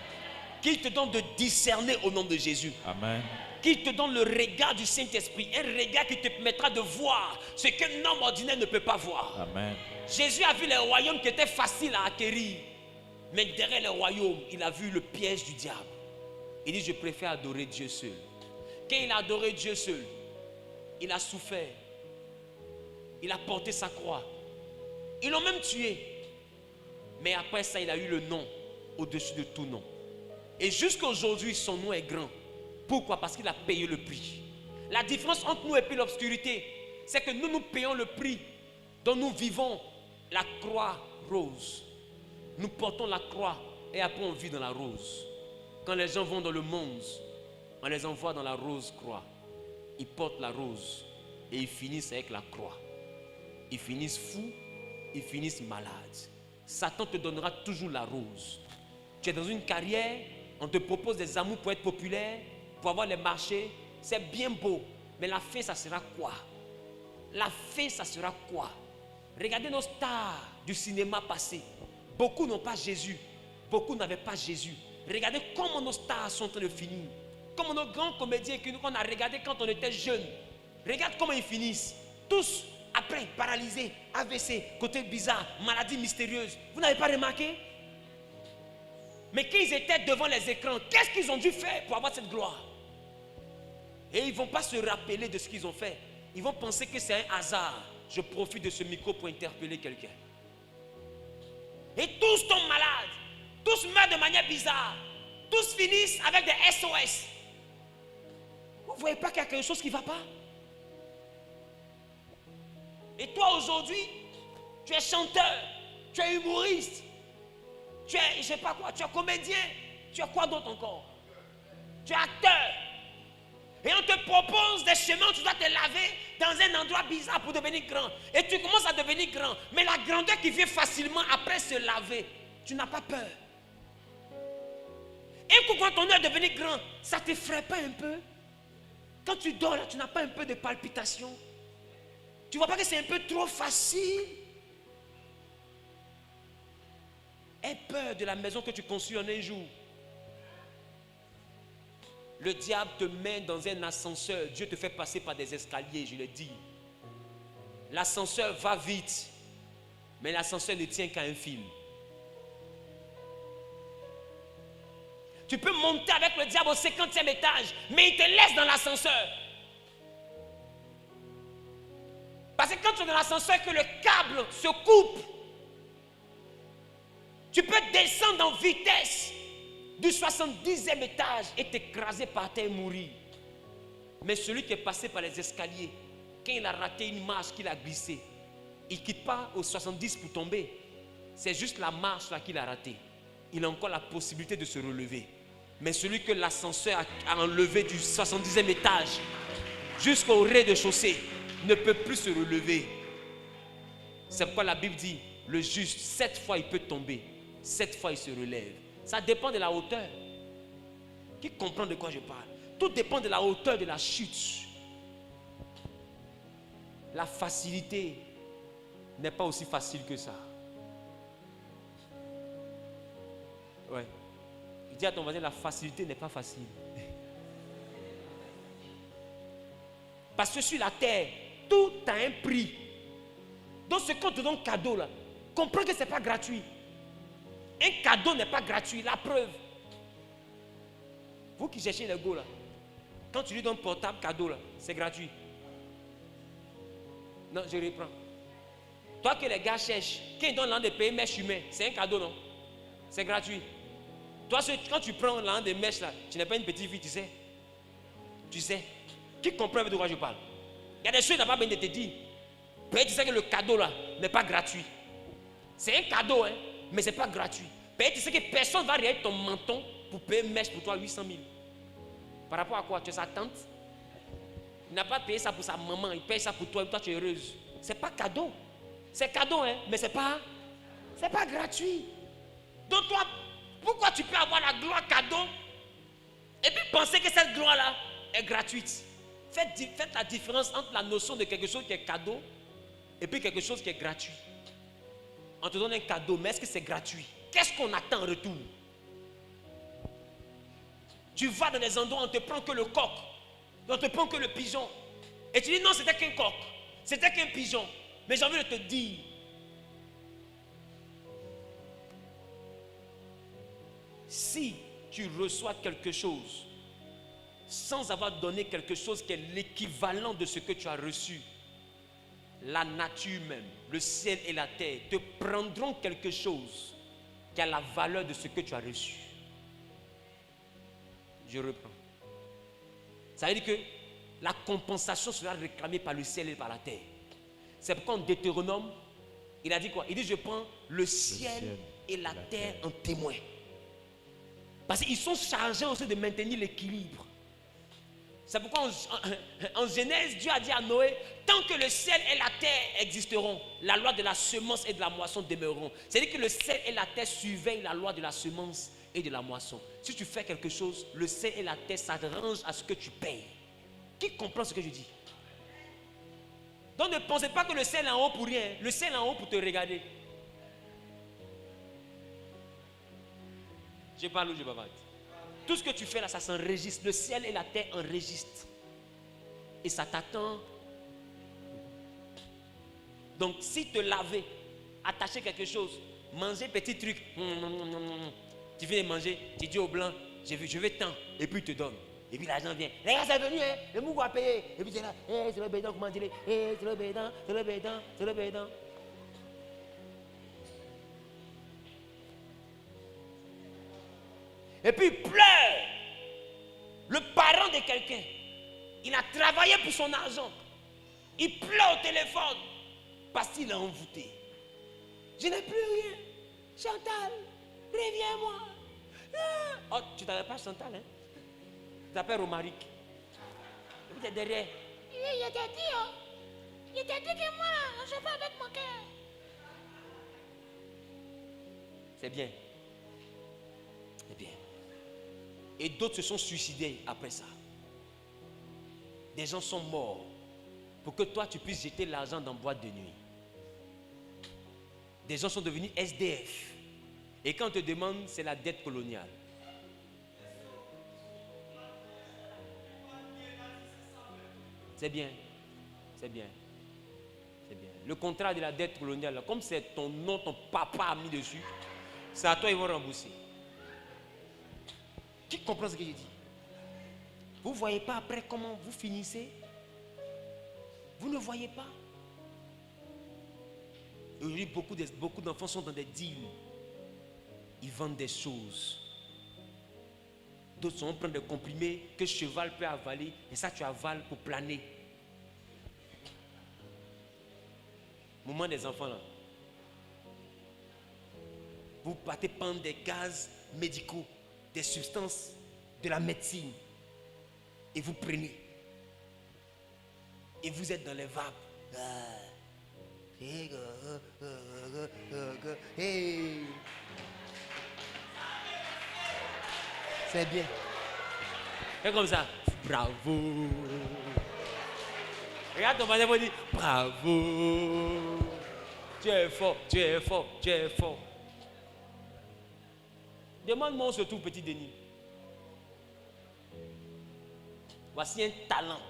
Qu'il te donne de discerner au nom de Jésus. Amen. Qu'il te donne le regard du Saint-Esprit, un regard qui te permettra de voir ce qu'un homme ordinaire ne peut pas voir. Amen. Jésus a vu les royaumes qui étaient faciles à acquérir, mais derrière les royaumes, il a vu le piège du diable. Il dit, je préfère adorer Dieu seul. Quand il a adoré Dieu seul, il a souffert. Il a porté sa croix. Ils l'ont même tué. Mais après ça, il a eu le nom au-dessus de tout nom. Et jusqu'à aujourd'hui, son nom est grand. Pourquoi? Parce qu'il a payé le prix. La différence entre nous et puis l'obscurité, c'est que nous payons le prix dont nous vivons la croix rose. Nous portons la croix et après on vit dans la rose. Quand les gens vont dans le monde, on les envoie dans la rose croix. Ils portent la rose et ils finissent avec la croix. Ils finissent fous, ils finissent malades. Satan te donnera toujours la rose. Tu es dans une carrière, on te propose des amours pour être populaire, pour avoir les marchés. C'est bien beau, mais la fin, ça sera quoi? La fin, ça sera quoi? Regardez nos stars du cinéma passé. Beaucoup n'ont pas Jésus. Beaucoup n'avaient pas Jésus. Regardez comment nos stars sont en train de finir. Comme nos grands comédiens qu'on a regardés quand on était jeunes. Regarde comment ils finissent. Tous, après, paralysés, AVC, côté bizarre, maladie mystérieuse. Vous n'avez pas remarqué? Mais quand ils étaient devant les écrans, qu'est-ce qu'ils ont dû faire pour avoir cette gloire? Et ils ne vont pas se rappeler de ce qu'ils ont fait. Ils vont penser que c'est un hasard. Je profite de ce micro pour interpeller quelqu'un. Et tous tombent malades. Tous meurent de manière bizarre. Tous finissent avec des SOS. Vous ne voyez pas qu'il y a quelque chose qui ne va pas? Et toi aujourd'hui, tu es chanteur, tu es humoriste, tu es, je ne sais pas quoi, tu es comédien, tu es quoi d'autre encore? Tu es acteur. Et on te propose des chemins où tu dois te laver dans un endroit bizarre pour devenir grand. Et tu commences à devenir grand. Mais la grandeur qui vient facilement après se laver, tu n'as pas peur. Et quand ton œil est devenu grand, ça ne t'effraie pas un peu? Quand tu dors là, tu n'as pas un peu de palpitation? Tu ne vois pas que c'est un peu trop facile? Aie peur de la maison que tu construis en un jour. Le diable te met dans un ascenseur. Dieu te fait passer par des escaliers, je le dis. L'ascenseur va vite, mais l'ascenseur ne tient qu'à un fil. Tu peux monter avec le diable au 50e étage, mais il te laisse dans l'ascenseur. Parce que quand tu es dans l'ascenseur, que le câble se coupe, tu peux descendre en vitesse du 70e étage et t'écraser par terre et mourir. Mais celui qui est passé par les escaliers, quand il a raté une marche qu'il a glissé, il ne quitte pas au 70 pour tomber. C'est juste la marche là qu'il a ratée. Il a encore la possibilité de se relever. Mais celui que l'ascenseur a enlevé du 70e étage jusqu'au rez-de-chaussée ne peut plus se relever. C'est pourquoi la Bible dit, le juste, 7 fois il peut tomber, 7 fois il se relève. Ça dépend de la hauteur. Qui comprend de quoi je parle? Tout dépend de la hauteur de la chute. La facilité n'est pas aussi facile que ça. Ouais. Dis à ton voisin, la facilité n'est pas facile. Parce que sur la terre, tout a un prix. Donc ce qu'on te donne cadeau là, comprends que ce n'est pas gratuit. Un cadeau n'est pas gratuit, la preuve. Vous qui cherchez les go là, quand tu lui donnes un portable cadeau là, c'est gratuit. Non, je reprends. Toi que les gars cherchent, quand ils donnent l'an de payer mèche humaine, c'est un cadeau non? C'est gratuit. Toi, quand tu prends l'an de mèche là, tu n'es pas une petite fille, tu sais. Tu sais. Qui comprend de quoi je parle? Il y a des choses qui n'ont pas besoin de te dire. Peut-être tu sais que le cadeau là n'est pas gratuit. C'est un cadeau, hein, mais ce n'est pas gratuit. Peut-être tu sais que personne ne va regarder ton menton pour payer mèche pour toi 800 000. Par rapport à quoi? Tu es sa tante? Il n'a pas payé ça pour sa maman, il paye ça pour toi et toi tu es heureuse. Ce n'est pas cadeau. C'est cadeau, hein, mais ce n'est pas gratuit. Donc toi, pourquoi tu peux avoir la gloire cadeau et puis penser que cette gloire-là est gratuite? Faites la différence entre la notion de quelque chose qui est cadeau et puis quelque chose qui est gratuit. On te donne un cadeau, mais est-ce que c'est gratuit? Qu'est-ce qu'on attend en retour? Tu vas dans des endroits où on ne te prend que le coq, on ne te prend que le pigeon. Et tu dis non, c'était qu'un coq, c'était qu'un pigeon. Mais j'ai envie de te dire, si tu reçois quelque chose sans avoir donné quelque chose qui est l'équivalent de ce que tu as reçu, la nature même, le ciel et la terre te prendront quelque chose qui a la valeur de ce que tu as reçu. Je reprends. Ça veut dire que la compensation sera réclamée par le ciel et par la terre. C'est pourquoi en Deutéronome, il a dit quoi? Il dit je prends le ciel et la terre en témoin. Parce qu'ils sont chargés aussi de maintenir l'équilibre. C'est pourquoi en Genèse, Dieu a dit à Noé, tant que le ciel et la terre existeront, la loi de la semence et de la moisson demeureront. C'est-à-dire que le ciel et la terre surveillent la loi de la semence et de la moisson. Si tu fais quelque chose, le ciel et la terre s'arrangent à ce que tu payes. Qui comprend ce que je dis? Donc ne pensez pas que le ciel est en haut pour rien. Le ciel est en haut pour te regarder. Je parle ou je bavarde? Tout ce que tu fais là, ça s'enregistre. Le ciel et la terre enregistrent. Et ça t'attend. Donc, si te laver, attacher quelque chose, manger petit truc, tu viens de manger, tu dis au blanc, je veux tant, et puis il te donne. Et puis l'argent vient. Les gars, c'est venu, hein, le mou va payer. Et puis tu es là, c'est le bédon, comment dire, c'est le bédon, c'est le bédon, c'est le bédon. Et puis il pleure. Le parent de quelqu'un, il a travaillé pour son argent. Il pleure au téléphone parce qu'il est envoûté. Je n'ai plus rien. Chantal, reviens-moi. Oh, tu t'appelles pas Chantal, hein? Tu t'appelles Romaric. Et puis tu es derrière. Il t'a dit, oh. Il t'a dit que moi, je vais avec mon cœur. C'est bien. C'est bien. Et d'autres se sont suicidés après ça. Des gens sont morts pour que toi tu puisses jeter l'argent dans boîte de nuit. Des gens sont devenus SDF. Et quand on te demande, c'est la dette coloniale. C'est bien. C'est bien. C'est bien. Le contrat de la dette coloniale, comme c'est ton nom, ton papa a mis dessus, c'est à toi ils vont rembourser. Qui comprend ce que j'ai dit? Vous ne voyez pas après comment vous finissez? Vous ne voyez pas? Aujourd'hui, beaucoup d'enfants sont dans des deals. Ils vendent des choses. D'autres sont en train de comprimés que cheval peut avaler. Et ça, tu avales pour planer. Moment des enfants là. Vous partez prendre des gaz médicaux, des substances de la médecine. Et vous prenez. Et vous êtes dans les vapes. C'est bien. C'est comme ça. Bravo. Regarde ton voisin, il dit bravo. Tu es fort, tu es fort, tu es fort. Demande-moi ce tout petit Denis. Voici un talent.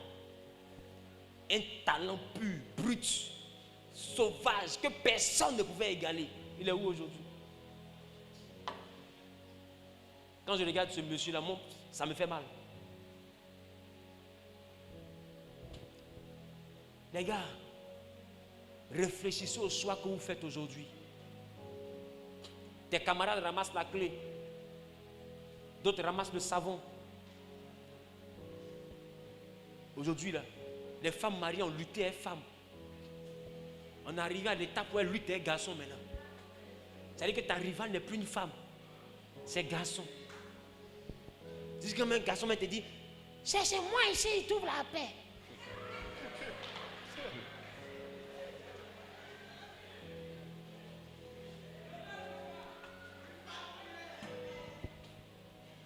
Un talent pur, brut, sauvage, que personne ne pouvait égaler. Il est où aujourd'hui? Quand je regarde ce monsieur-là, ça me fait mal. Les gars, réfléchissez au choix que vous faites aujourd'hui. Tes camarades ramassent la clé. D'autres ramassent le savon. Aujourd'hui, là, les femmes mariées ont lutté avec femmes. On est arrivé à l'étape où elles luttent avec garçons maintenant. C'est-à-dire que ta rivale n'est plus une femme. C'est garçon. C'est comme un garçon te dit, cherchez-moi ici, il trouve la paix.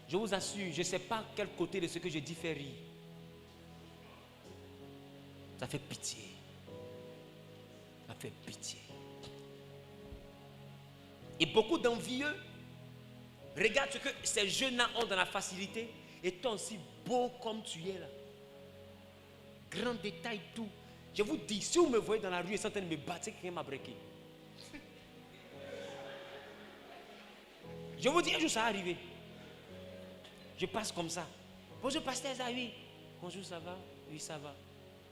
Je vous assure, je ne sais pas quel côté de ce que je dis fait rire. Ça fait pitié. Ça fait pitié. Et beaucoup d'envieux regardent ce que ces jeunes-là ont dans la facilité. Et toi aussi, beau comme tu es là. Grand détail, tout. Je vous dis, si vous me voyez dans la rue et sont en train de me battre, c'est que quelqu'un m'a breaké. Je vous dis, un jour ça va arriver. Je passe comme ça. Bonjour, pasteur Zawi. Bonjour, ça va? Oui, ça va.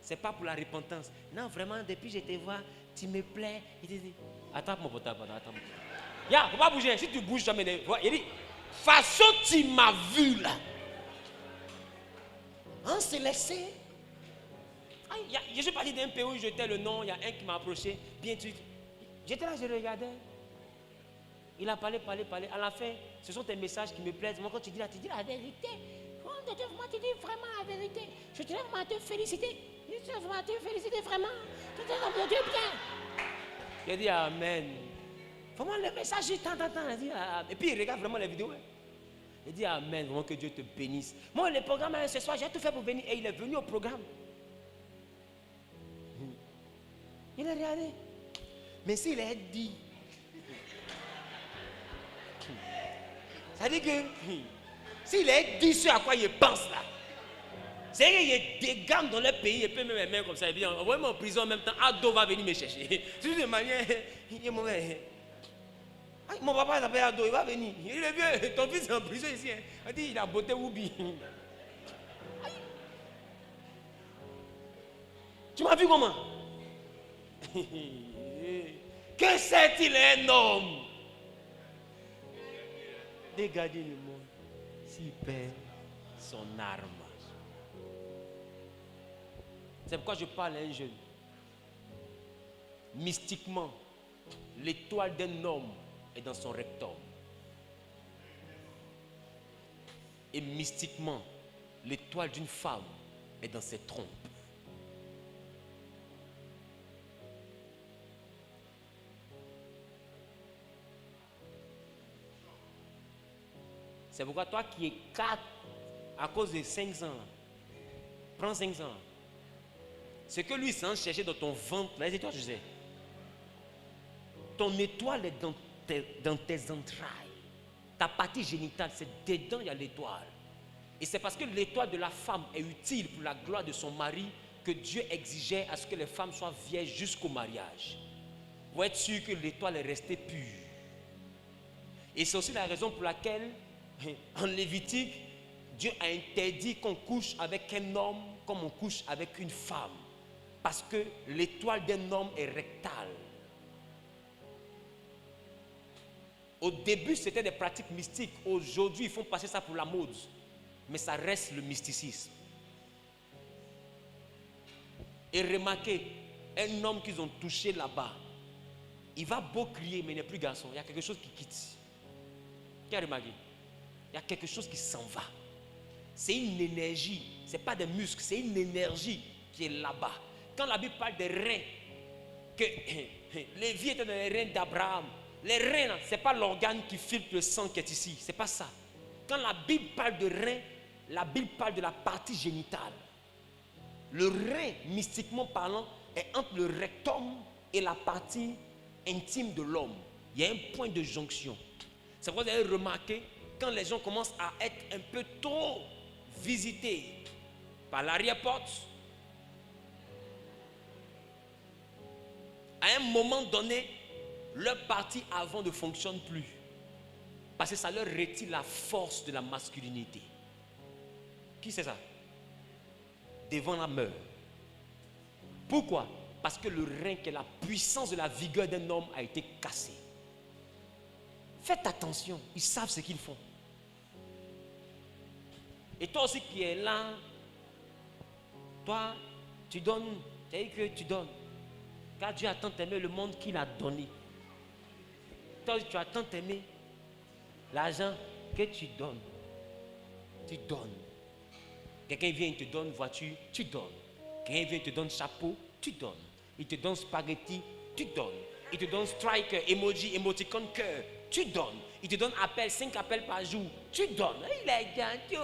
C'est pas pour la repentance. Non, vraiment, depuis que je te vois, tu me plais. Attends mon portable, attends. Ya, faut pas bouger. Si tu bouges jamais, il dit, façon tu m'as vu là. On s'est laissé. Je suis parti d'un pays où j'étais le nom, il y a un qui m'a approché. Bien tu. J'étais là, je regardais. Il a parlé. À la fin, ce sont tes messages qui me plaisent. Moi, quand tu dis la vérité, moi, tu dis vraiment la vérité. Je te lève à te féliciter. Je te lève à te féliciter vraiment. Tu te lèves à Dieu bien. J'ai dit Amen. Vraiment, le message, il t'entend. Et puis, il regarde vraiment les vidéos. Il dit Amen, vraiment que Dieu te bénisse. Moi, le programme, ce soir, j'ai tout fait pour venir. Et il est venu au programme. Il a regardé. Mais s'il est dit, ça dit que s'il est dit ce à quoi il pense là, c'est qu'il y a des gammes dans le pays, et peut même les mains comme ça, et bien, envoyez-moi en prison en même temps, Ado va venir me chercher. C'est de manière, il est mauvais. Mon papa s'appelle Ado, il va venir. Il est vieux, ton fils est en prison ici. Hein. Il dit, il a botté Woubi. Tu m'as vu comment? Que c'est-il un homme? Dégagez le monde. s'il perd son arme. C'est pourquoi je parle à un jeune. Mystiquement, l'étoile d'un homme est dans son rectum. Et mystiquement, l'étoile d'une femme est dans ses trompes. C'est pourquoi toi qui es 4 à cause de 500, prends 500. Ce que lui s'en chercher dans ton ventre, là, c'est toi, je sais. Ton étoile est dans tes entrailles. Ta partie génitale, c'est dedans, il y a l'étoile. Et c'est parce que l'étoile de la femme est utile pour la gloire de son mari que Dieu exigeait à ce que les femmes soient vierges jusqu'au mariage. Pour être sûr que l'étoile est restée pure. Et c'est aussi la raison pour laquelle, en Lévitique, Dieu a interdit qu'on couche avec un homme comme on couche avec une femme. Parce que l'étoile d'un homme est rectale. Au début, c'était des pratiques mystiques. Aujourd'hui, ils font passer ça pour la mode. Mais ça reste le mysticisme. Et remarquez, un homme qu'ils ont touché là-bas, il va beau crier, mais il n'est plus garçon. Il y a quelque chose qui quitte. Qui a remarqué? Il y a quelque chose qui s'en va. C'est une énergie. Ce n'est pas des muscles, c'est une énergie qui est là-bas. Quand la Bible parle des reins, que Lévi était dans les reins d'Abraham, les reins, ce n'est pas l'organe qui filtre le sang qui est ici. Ce n'est pas ça. Quand la Bible parle de reins, la Bible parle de la partie génitale. Le rein, mystiquement parlant, est entre le rectum et la partie intime de l'homme. Il y a un point de jonction. C'est pourquoi vous avez remarqué, quand les gens commencent à être un peu trop visités par l'arrière-porte, à un moment donné, leur partie avant ne fonctionne plus. Parce que ça leur retire la force de la masculinité. Qui c'est ça? Devant la meurt. Pourquoi? Parce que le rein, qui est la puissance de la vigueur d'un homme, a été cassé. Faites attention, ils savent ce qu'ils font. Et toi aussi qui es là, toi, tu donnes, c'est que tu donnes. Car Dieu a tant aimé le monde qu'il a donné. Toi, tu as tant aimé l'argent que tu donnes. Tu donnes. Quelqu'un vient, il te donne voiture, tu donnes. Quelqu'un vient, il te donne chapeau, tu donnes. Il te donne spaghetti, tu donnes. Il te donne strike, emoji, émoticône, cœur, tu donnes. Il te donne appel, 5 appels par jour, tu donnes. Il est gentil.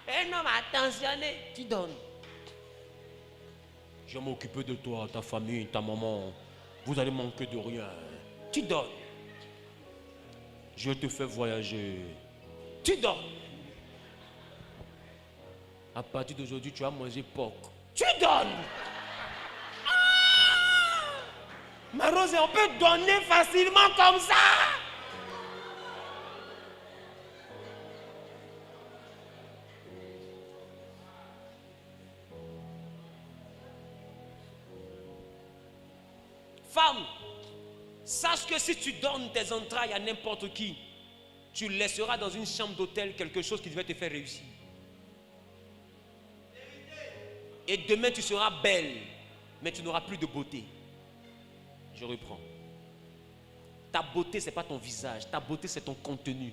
Un homme attentionné, tu donnes. Je vais m'occuper de toi, ta famille, ta maman. Vous allez manquer de rien. Tu donnes. Je te fais voyager. Tu donnes. À partir d'aujourd'hui, tu vas manger porc. Tu donnes. Ah! Ma Rose, on peut donner facilement comme ça. Femme, sache que si tu donnes tes entrailles à n'importe qui, tu laisseras dans une chambre d'hôtel quelque chose qui devait te faire réussir. Et demain tu seras belle, mais tu n'auras plus de beauté. Je reprends. Ta beauté, ce n'est pas ton visage, ta beauté, c'est ton contenu.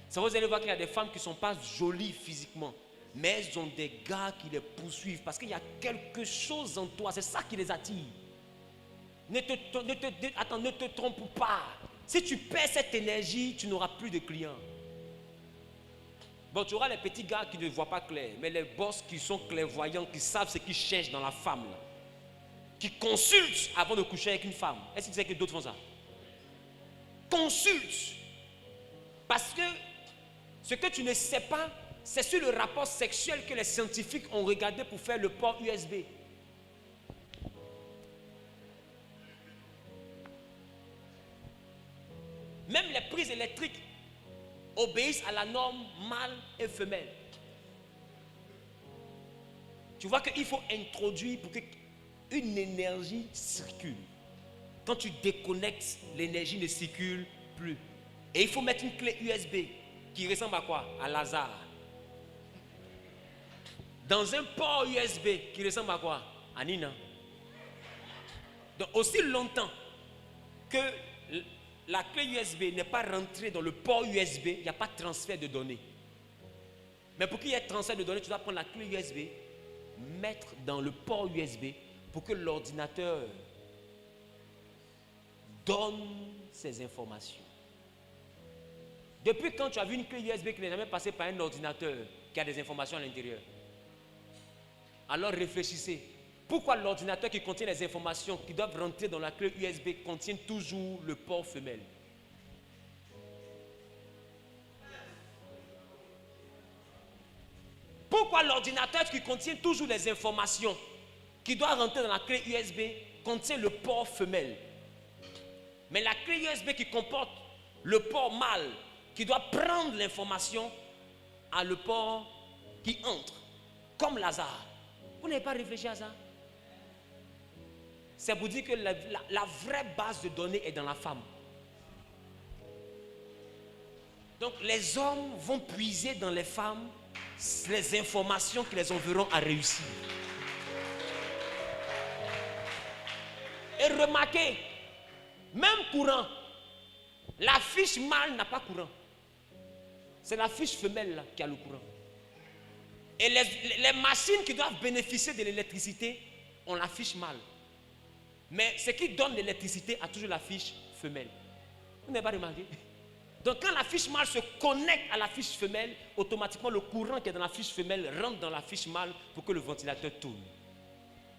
Ça, vous allez voir qu'il y a des femmes qui ne sont pas jolies physiquement, mais elles ont des gars qui les poursuivent parce qu'il y a quelque chose en toi, c'est ça qui les attire. Ne te trompe pas. Si tu perds cette énergie, tu n'auras plus de clients. Bon, tu auras les petits gars qui ne voient pas clair, mais les boss qui sont clairvoyants, qui savent ce qu'ils cherchent dans la femme, là, qui consultent avant de coucher avec une femme. Est-ce que tu sais que d'autres font ça? Consulte. Parce que ce que tu ne sais pas, c'est sur le rapport sexuel que les scientifiques ont regardé pour faire le port USB. Même les prises électriques obéissent à la norme mâle et femelle. Tu vois qu'il faut introduire pour qu'une énergie circule. Quand tu déconnectes, l'énergie ne circule plus. Et il faut mettre une clé USB. qui ressemble à quoi? À Lazare. Dans un port USB qui ressemble à quoi? À Nina. Donc aussi longtemps que la clé USB n'est pas rentrée dans le port USB, il n'y a pas de transfert de données. Mais pour qu'il y ait transfert de données, tu dois prendre la clé USB, mettre dans le port USB pour que l'ordinateur donne ses informations. Depuis quand tu as vu une clé USB qui n'est jamais passée par un ordinateur qui a des informations à l'intérieur? Alors réfléchissez. Pourquoi l'ordinateur qui contient les informations qui doivent rentrer dans la clé USB contient toujours le port femelle? Pourquoi l'ordinateur qui contient toujours les informations qui doivent rentrer dans la clé USB contient le port femelle? Mais la clé USB qui comporte le port mâle qui doit prendre l'information a le port qui entre, comme Lazare. Vous n'avez pas réfléchi à ça? C'est pour dire que la vraie base de données est dans la femme. Donc les hommes vont puiser dans les femmes les informations qui les enverront à réussir. Et remarquez, même courant, la fiche mâle n'a pas courant. C'est la fiche femelle là, qui a le courant. Et les machines qui doivent bénéficier de l'électricité ont la fiche mâle. Mais ce qui donne l'électricité a toujours la fiche femelle. Vous n'avez pas remarqué? Donc quand la fiche mâle se connecte à la fiche femelle, automatiquement le courant qui est dans la fiche femelle rentre dans la fiche mâle pour que le ventilateur tourne.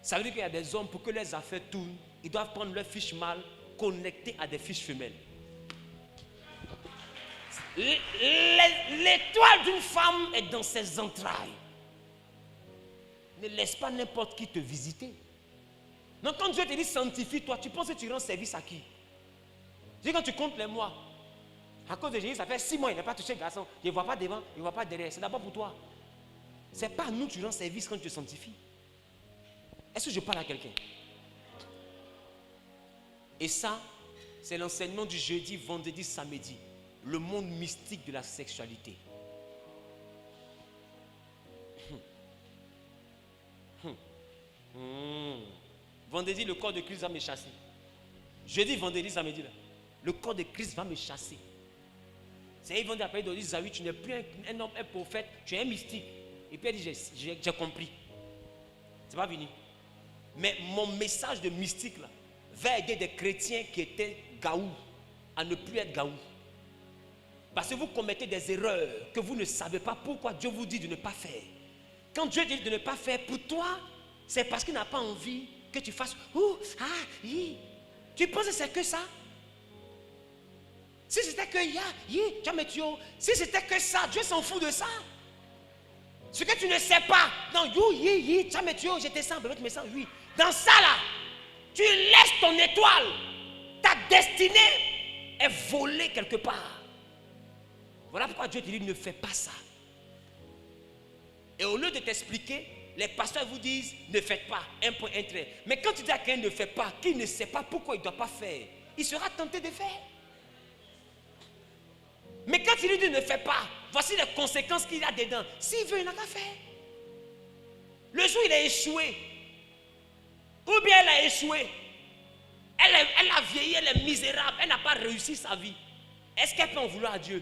Ça veut dire qu'il y a des hommes, pour que les affaires tournent, ils doivent prendre leur fiche mâle connectée à des fiches femelles. L'étoile d'une femme est dans ses entrailles. Ne laisse pas n'importe qui te visiter. Donc quand Dieu te dit sanctifie-toi, tu penses que tu rends service à qui? Je dis quand tu comptes les mois, à cause de Jésus, ça fait 6 mois, il n'a pas touché le garçon. Il ne voit pas devant, il ne voit pas derrière. C'est d'abord pour toi. Ce n'est pas à nous que tu rends service quand tu te sanctifies. Est-ce que je parle à quelqu'un? Et ça, c'est l'enseignement du jeudi, vendredi, samedi. Le monde mystique de la sexualité. Vendredi, le corps de Christ va me chasser. Jeudi, vendredi, samedi, là, le corps de Christ va me chasser. C'est ils vont dire après, ils disent, tu n'es plus un homme, un prophète, tu es un mystique. Et puis elle dit, j'ai compris. C'est pas fini. Mais mon message de mystique là, va aider des chrétiens qui étaient gaou à ne plus être gaou. Parce que vous commettez des erreurs que vous ne savez pas pourquoi Dieu vous dit de ne pas faire. Quand Dieu dit de ne pas faire, pour toi, c'est parce qu'il n'a pas envie que tu fasses Tu penses que c'est que ça? Si c'était que si c'était que ça, Dieu s'en fout de ça. Ce que tu ne sais pas, non, je te sens, tu me sens, oui. Dans ça là, tu laisses ton étoile, ta destinée est volée quelque part. Voilà pourquoi Dieu te dit ne fais pas ça. Et au lieu de t'expliquer, les pasteurs vous disent ne faites pas, un point, un trait. Mais quand tu dis à quelqu'un ne fait pas, qui ne sait pas pourquoi il ne doit pas faire, il sera tenté de faire. Mais quand il lui dit ne fais pas, voici les conséquences qu'il a dedans. S'il veut, il n'a qu'à faire. Le jour où il a échoué, ou bien elle a échoué, elle a vieilli, elle est misérable, elle n'a pas réussi sa vie. Est-ce qu'elle peut en vouloir à Dieu?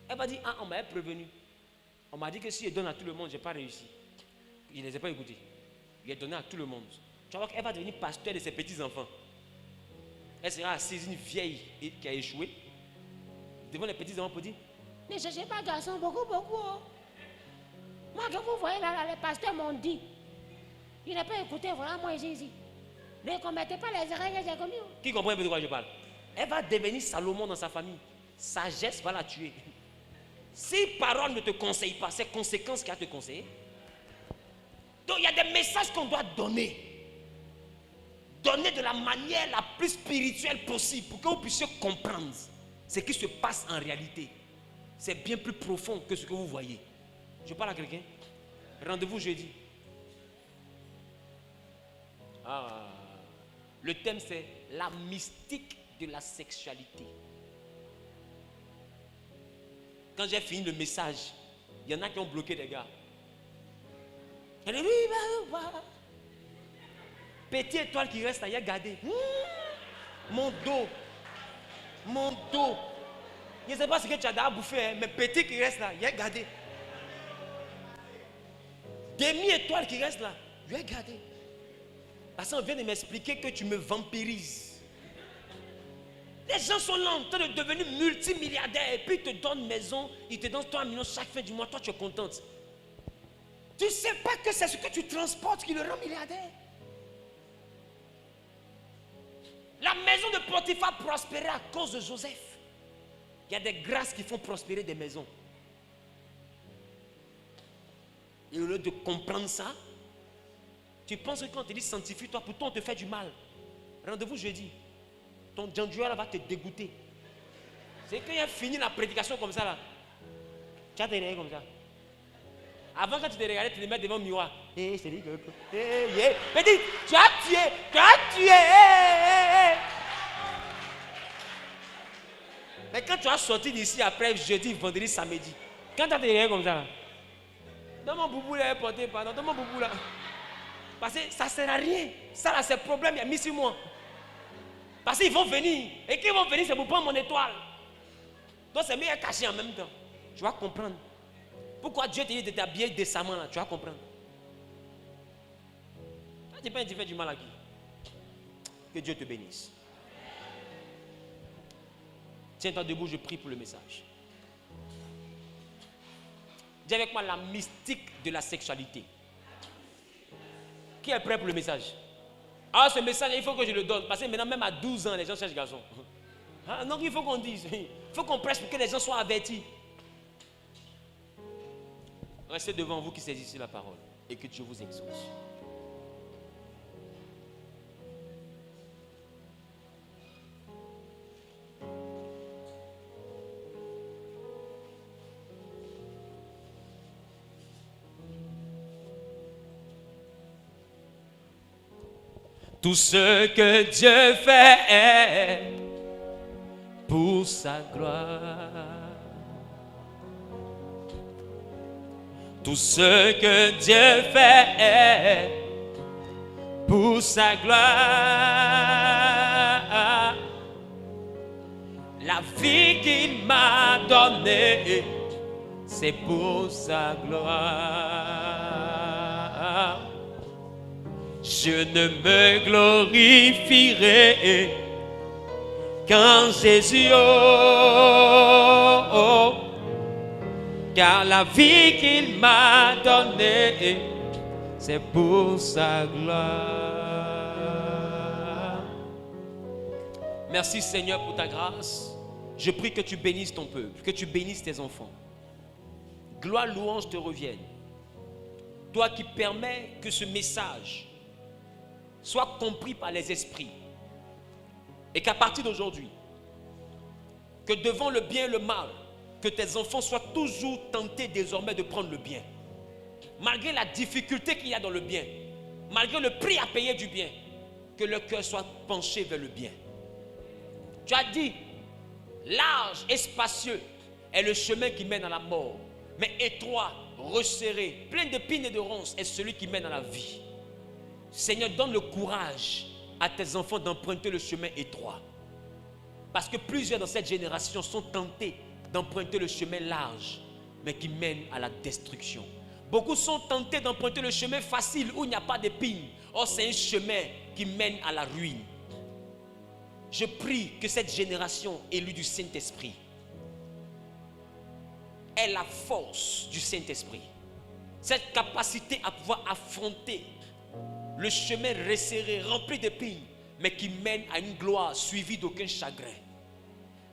Elle va dire, on m'a prévenu. On m'a dit que si je donne à tout le monde, je n'ai pas réussi. Je ne les ai pas écoutés. Il a donné à tout le monde. Tu vas voir qu'elle va devenir pasteur de ses petits-enfants. Elle sera assise, une vieille qui a échoué, devant les petits-enfants pour dire, ne cherchez pas garçon, beaucoup. Moi, que vous voyez là, les pasteurs m'ont dit, il n'a pas écouté, voilà moi ici. Ne commettez pas les erreurs que j'ai commises. Qui comprend un peu de quoi je parle? Elle va devenir Salomon dans sa famille. Sagesse va la tuer. Si parole ne te conseille pas, c'est conséquence qui a te conseillé. Donc il y a des messages qu'on doit donner. Donner de la manière la plus spirituelle possible pour que vous puissiez comprendre ce qui se passe en réalité. C'est bien plus profond que ce que vous voyez. Je parle à quelqu'un. Rendez-vous jeudi. Le thème c'est la mystique de la sexualité. Quand j'ai fini le message, il y en a qui ont bloqué les gars. Elle dit, petite étoile qui reste là, il a gardé. Mon dos. Je ne sais pas ce que tu as déjà bouffé, hein, mais petit qui reste là, il a gardé. Demi-étoile qui reste là, il a gardé. Parce qu'on vient de m'expliquer que tu me vampirises. Les gens sont là en train de devenir multimilliardaires et puis ils te donnent maison, ils te donnent 3 millions chaque fin du mois, toi tu es contente. Tu ne sais pas que c'est ce que tu transportes qui le rend milliardaire. La maison de Potiphar prospérait à cause de Joseph. Il y a des grâces qui font prospérer des maisons. Et au lieu de comprendre ça, tu penses que quand on te dit sanctifie-toi, pourtant on te fait du mal. Rendez-vous jeudi. Ton Djanduala va te dégoûter. C'est quand il a fini la prédication comme ça là. Tu as des règles comme ça. Avant quand tu te regardais, tu te mets devant le miroir. Petit, tu as tué. Mais quand tu as sorti d'ici après jeudi, vendredi, samedi, quand tu as des règles comme ça là, dans mon boubou là, porté pardon, dans mon boubou là. Parce que ça ne sert à rien. Ça là, c'est le problème, il y a mis sur moi. Parce qu'ils vont venir. Et qu'ils vont venir, c'est pour prendre mon étoile. Donc c'est mieux caché en même temps. Tu vas comprendre. Pourquoi Dieu te dit de t'habiller décemment là, tu vas comprendre. Tu n'as pas fait du mal à qui? Que Dieu te bénisse. Tiens-toi debout, je prie pour le message. Dis avec moi la mystique de la sexualité. Qui est prêt pour le message? Ah, ce message, il faut que je le donne. Parce que maintenant, même à 12 ans, les gens cherchent garçon. Ah, donc il faut qu'on dise. Il faut qu'on prêche pour que les gens soient avertis. Restez devant vous qui saisissez la parole. Et que Dieu vous exauce. Tout ce que Dieu fait pour sa gloire. Tout ce que Dieu fait pour sa gloire. La vie qu'il m'a donnée, c'est pour sa gloire. Je ne me glorifierai qu'en Jésus, car la vie qu'il m'a donnée, c'est pour sa gloire. Merci Seigneur pour ta grâce. Je prie que tu bénisses ton peuple, que tu bénisses tes enfants. Gloire, louange te reviennent. Toi qui permets que ce message soit compris par les esprits. Et qu'à partir d'aujourd'hui, que devant le bien et le mal, que tes enfants soient toujours tentés désormais de prendre le bien. Malgré la difficulté qu'il y a dans le bien, malgré le prix à payer du bien, que le cœur soit penché vers le bien. Tu as dit, large et spacieux est le chemin qui mène à la mort, mais étroit, resserré, plein d'épines et de ronces est celui qui mène à la vie. Seigneur, donne le courage à tes enfants d'emprunter le chemin étroit. Parce que plusieurs dans cette génération sont tentés d'emprunter le chemin large, mais qui mène à la destruction. Beaucoup sont tentés d'emprunter le chemin facile où il n'y a pas d'épines. Or, c'est un chemin qui mène à la ruine. Je prie que cette génération élue du Saint-Esprit ait la force du Saint-Esprit. Cette capacité à pouvoir affronter le chemin resserré, rempli d'épines, mais qui mène à une gloire suivie d'aucun chagrin.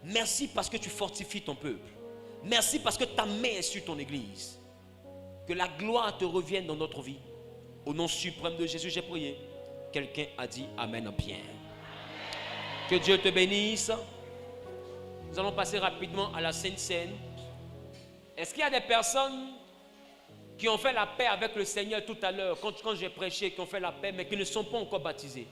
Merci parce que tu fortifies ton peuple. Merci parce que ta main est sur ton église. Que la gloire te revienne dans notre vie. Au nom suprême de Jésus, j'ai prié. Quelqu'un a dit Amen en bien. Que Dieu te bénisse. Nous allons passer rapidement à la Sainte Seine. Est-ce qu'il y a des personnes qui ont fait la paix avec le Seigneur tout à l'heure, quand j'ai prêché, qui ont fait la paix, mais qui ne sont pas encore baptisées?